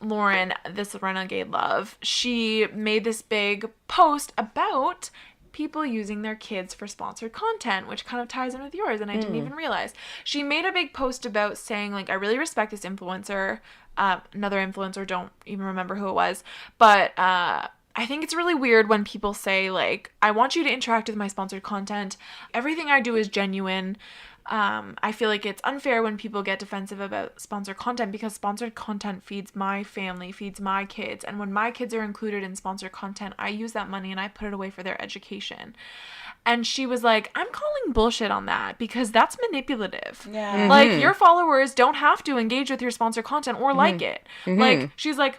Speaker 2: Lauren, this renegade love, she made this big post about people using their kids for sponsored content, which kind of ties in with yours, and I didn't even realize. She made a big post about saying like, I really respect this influencer, another influencer, don't even remember who it was, but I think it's really weird when people say like, I want you to interact with my sponsored content. Everything I do is genuine. I feel like it's unfair when people get defensive about sponsored content because sponsored content feeds my family, feeds my kids. And when my kids are included in sponsored content, I use that money and I put it away for their education. And she was like, I'm calling bullshit on that because that's manipulative.
Speaker 3: Yeah.
Speaker 2: Like, your followers don't have to engage with your sponsored content or like it. Like, she's like,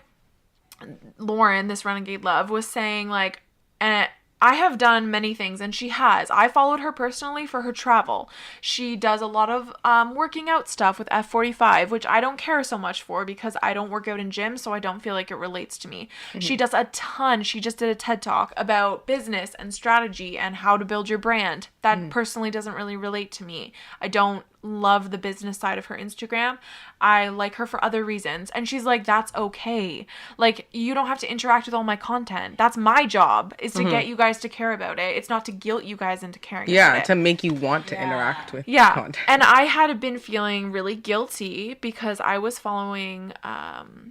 Speaker 2: Lauren, this renegade love, was saying like, I have done many things, and she has. I followed her personally for her travel. She does a lot of working out stuff with F45, which I don't care so much for because I don't work out in gyms, so I don't feel like it relates to me. She does a ton. She just did a TED Talk about business and strategy and how to build your brand. That personally doesn't really relate to me. I don't love the business side of her Instagram. I like her for other reasons. And she's like, that's okay. Like, you don't have to interact with all my content. That's my job, is to get you guys to care about it. It's not to guilt you guys into caring about it.
Speaker 1: To make you want to interact with content.
Speaker 2: And I had been feeling really guilty because I was following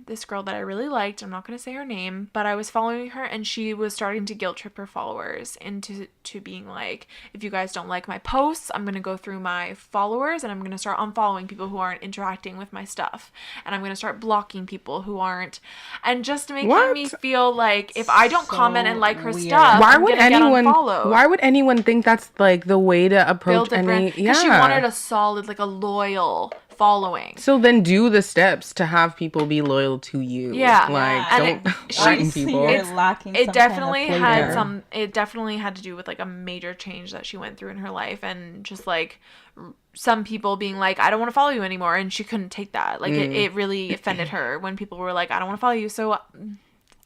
Speaker 2: this girl that I really liked. I'm not going to say her name, but I was following her, and she was starting to guilt trip her followers into being like, if you guys don't like my posts, I'm going to go through my followers and I'm going to start unfollowing people who aren't interacting with my stuff. And I'm going to start blocking people who aren't. And just making me feel like if I don't comment and like her stuff,
Speaker 1: why
Speaker 2: I'm
Speaker 1: would
Speaker 2: gonna
Speaker 1: anyone?
Speaker 2: get unfollowed.
Speaker 1: Why would anyone think that's like the way to approach any?
Speaker 2: Because she wanted a solid, like a loyal following.
Speaker 1: So then do the steps to have people be loyal to you.
Speaker 2: Yeah.
Speaker 1: Like,
Speaker 2: And
Speaker 1: don't threaten people.
Speaker 2: It definitely had it definitely had to do with like a major change that she went through in her life, and just like some people being like, I don't want to follow you anymore, and she couldn't take that. Like it really offended her when people were like, I don't want to follow you. So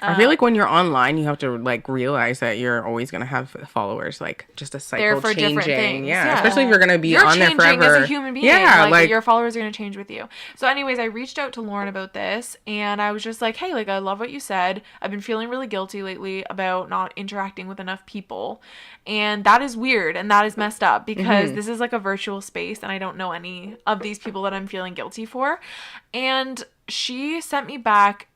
Speaker 1: I feel like when you're online, you have to like realize that you're always gonna have followers. Like, just a cycle
Speaker 2: for
Speaker 1: changing.
Speaker 2: different things.
Speaker 1: Yeah, especially if you're gonna be on there forever.
Speaker 2: You're changing as a human being.
Speaker 1: Yeah,
Speaker 2: like your followers are gonna change with you. So, anyways, I reached out to Lauren about this, and I was just like, hey, like, I love what you said. I've been feeling really guilty lately about not interacting with enough people, and that is weird and that is messed up because this is like a virtual space, and I don't know any of these people that I'm feeling guilty for. And she sent me back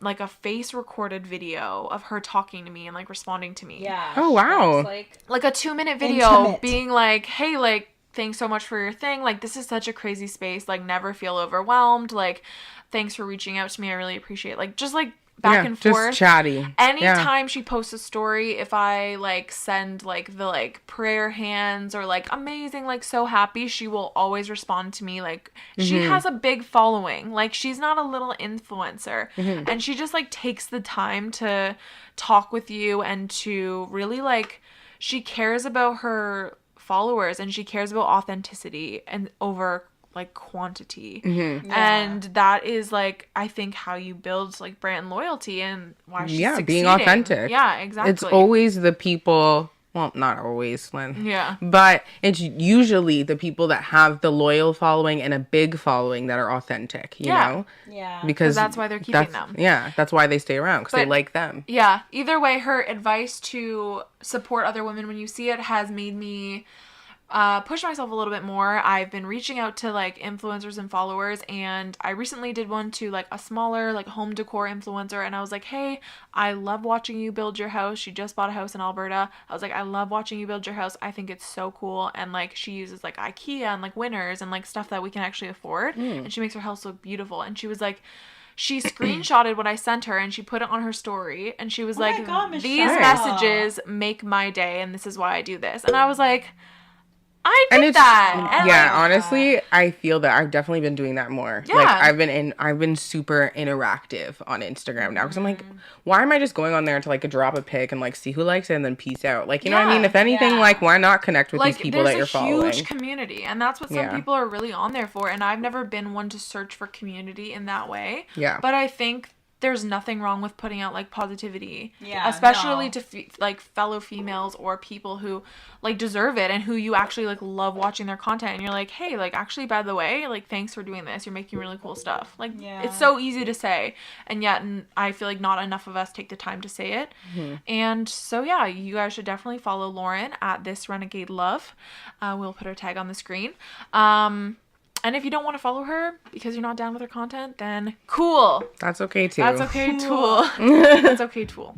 Speaker 2: like a face recorded video of her talking to me and like responding to me.
Speaker 3: Yeah.
Speaker 1: Oh, wow.
Speaker 2: Like a 2-minute video being like, hey, like, thanks so much for your thing. Like, this is such a crazy space. Like, never feel overwhelmed. Like, thanks for reaching out to me. I really appreciate it. Like, just like back and forth.
Speaker 1: Just chatty.
Speaker 2: Anytime she posts a story, if I like send like the like prayer hands or like amazing, like so happy, she will always respond to me. Like, she has a big following. Like, she's not a little influencer, and she just like takes the time to talk with you and to really like, she cares about her followers and she cares about authenticity and over like quantity. And that is like, I think, how you build like brand loyalty and why she's succeeding.
Speaker 1: Being authentic.
Speaker 2: Yeah, exactly.
Speaker 1: It's always the people, well, not always, Lynn.
Speaker 2: Yeah.
Speaker 1: But it's usually the people that have the loyal following and a big following that are authentic, you know?
Speaker 3: Yeah.
Speaker 1: Because
Speaker 2: that's why they're keeping them.
Speaker 1: Yeah, that's why they stay around, because they like them.
Speaker 2: Yeah. Either way, her advice to support other women when you see it has made me push myself a little bit more. I've been reaching out to like influencers and followers, and I recently did one to like a smaller like home decor influencer, and I was like, hey, I love watching you build your house. She just bought a house in Alberta. I was like, I love watching you build your house. I think it's so cool. And like, she uses like IKEA and like Winners and like stuff that we can actually afford, and she makes her house look beautiful. And she was like, she screenshotted what I sent her and she put it on her story and she was
Speaker 3: Oh my
Speaker 2: like,
Speaker 3: God,
Speaker 2: these
Speaker 3: Michelle.
Speaker 2: messages make my day and this is why I do this. And I was like, I
Speaker 1: And
Speaker 2: did
Speaker 1: it's
Speaker 2: that. And
Speaker 1: yeah,
Speaker 2: like,
Speaker 1: honestly, I feel that I've definitely been doing that more.
Speaker 2: Yeah.
Speaker 1: Like I've been super interactive on Instagram now because I'm like, why am I just going on there to like drop a pic and like see who likes it and then peace out? Like, you know what I mean?
Speaker 2: Yeah.
Speaker 1: If anything,
Speaker 3: Yeah.
Speaker 1: like why not connect with
Speaker 2: like
Speaker 1: these people that you're
Speaker 2: there's a
Speaker 1: following?
Speaker 2: huge community and that's what some
Speaker 1: Yeah.
Speaker 2: people are really on there for, and I've never been one to search for community in that way.
Speaker 1: Yeah.
Speaker 2: But I think there's nothing wrong with putting out like positivity,
Speaker 3: Yeah,
Speaker 2: especially
Speaker 3: no.
Speaker 2: to like fellow females or people who like deserve it and who you actually like love watching their content, and you're like, hey, like actually by the way, like thanks for doing this, you're making really cool stuff. Like
Speaker 3: Yeah.
Speaker 2: it's so easy to say, and yet I feel like not enough of us take the time to say it. And so yeah, you guys should definitely follow Lauren at This Renegade Love. We'll put her tag on the screen. And if you don't want to follow her because you're not down with her content, then cool.
Speaker 1: That's okay too.
Speaker 2: That's okay,
Speaker 3: Cool.
Speaker 2: Tool. That's okay, Tool.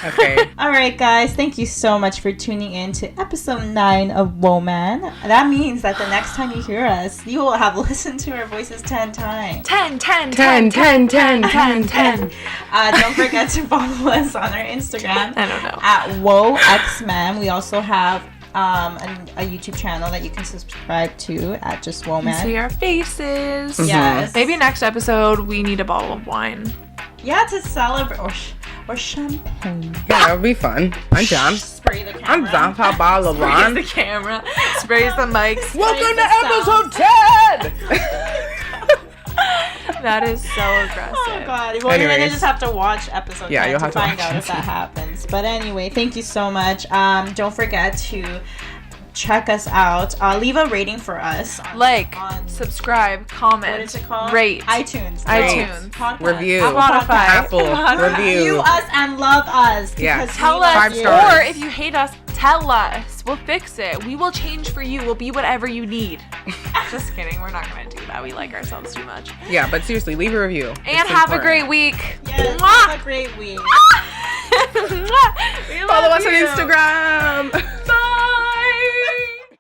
Speaker 1: Okay.
Speaker 3: All right, guys. Thank you so much for tuning in to episode 9 of Woahman. That means that the next time you hear us, you will have listened to our voices 10 times.
Speaker 2: 10.
Speaker 1: 10.
Speaker 3: Don't forget to follow us on our Instagram
Speaker 2: I don't know.
Speaker 3: at WoXman. We also have a YouTube channel that you can subscribe to at just Woahman.
Speaker 2: See our faces.
Speaker 3: Yes.
Speaker 2: Maybe next episode we need a bottle of wine.
Speaker 3: Yeah, to celebrate or champagne.
Speaker 1: Yeah, that would be fun. I'm down.
Speaker 3: Spray the camera.
Speaker 1: I'm down for a bottle of
Speaker 2: Sprays
Speaker 1: wine.
Speaker 2: the camera. Sprays the mics.
Speaker 1: Welcome to
Speaker 3: Sprays the
Speaker 1: episode 10!
Speaker 2: That is so aggressive.
Speaker 3: Oh god. Well, you're gonna
Speaker 1: Anyways.
Speaker 3: just have to watch episode
Speaker 1: Yeah,
Speaker 3: 10
Speaker 1: you'll
Speaker 3: to
Speaker 1: have to
Speaker 3: find
Speaker 1: watch
Speaker 3: out
Speaker 1: it.
Speaker 3: if that happens. But anyway, thank you so much. Don't forget to check us out. Leave a rating for us.
Speaker 2: Like,
Speaker 3: on
Speaker 2: subscribe, comment,
Speaker 3: what is it called?
Speaker 2: rate,
Speaker 3: iTunes.
Speaker 2: iTunes.
Speaker 3: Podcast.
Speaker 1: Review.
Speaker 3: Apple
Speaker 2: Spotify.
Speaker 1: Apple.
Speaker 2: Podcast.
Speaker 1: Review.
Speaker 3: Review us and love us.
Speaker 1: Yeah.
Speaker 3: because
Speaker 2: Tell
Speaker 3: we love
Speaker 2: us,
Speaker 1: 5
Speaker 3: you.
Speaker 1: stars.
Speaker 2: or if you hate us, tell us. We'll fix it. We will change for you. We'll be whatever you need. Just kidding. We're not gonna do that. We like ourselves too much.
Speaker 1: Yeah, but seriously, leave a review.
Speaker 2: And
Speaker 1: It's
Speaker 2: have a
Speaker 1: important.
Speaker 2: great week.
Speaker 3: Yes,
Speaker 2: Mwah!
Speaker 3: have a great week.
Speaker 2: We
Speaker 1: Follow
Speaker 2: love
Speaker 1: us on
Speaker 2: you.
Speaker 1: Instagram.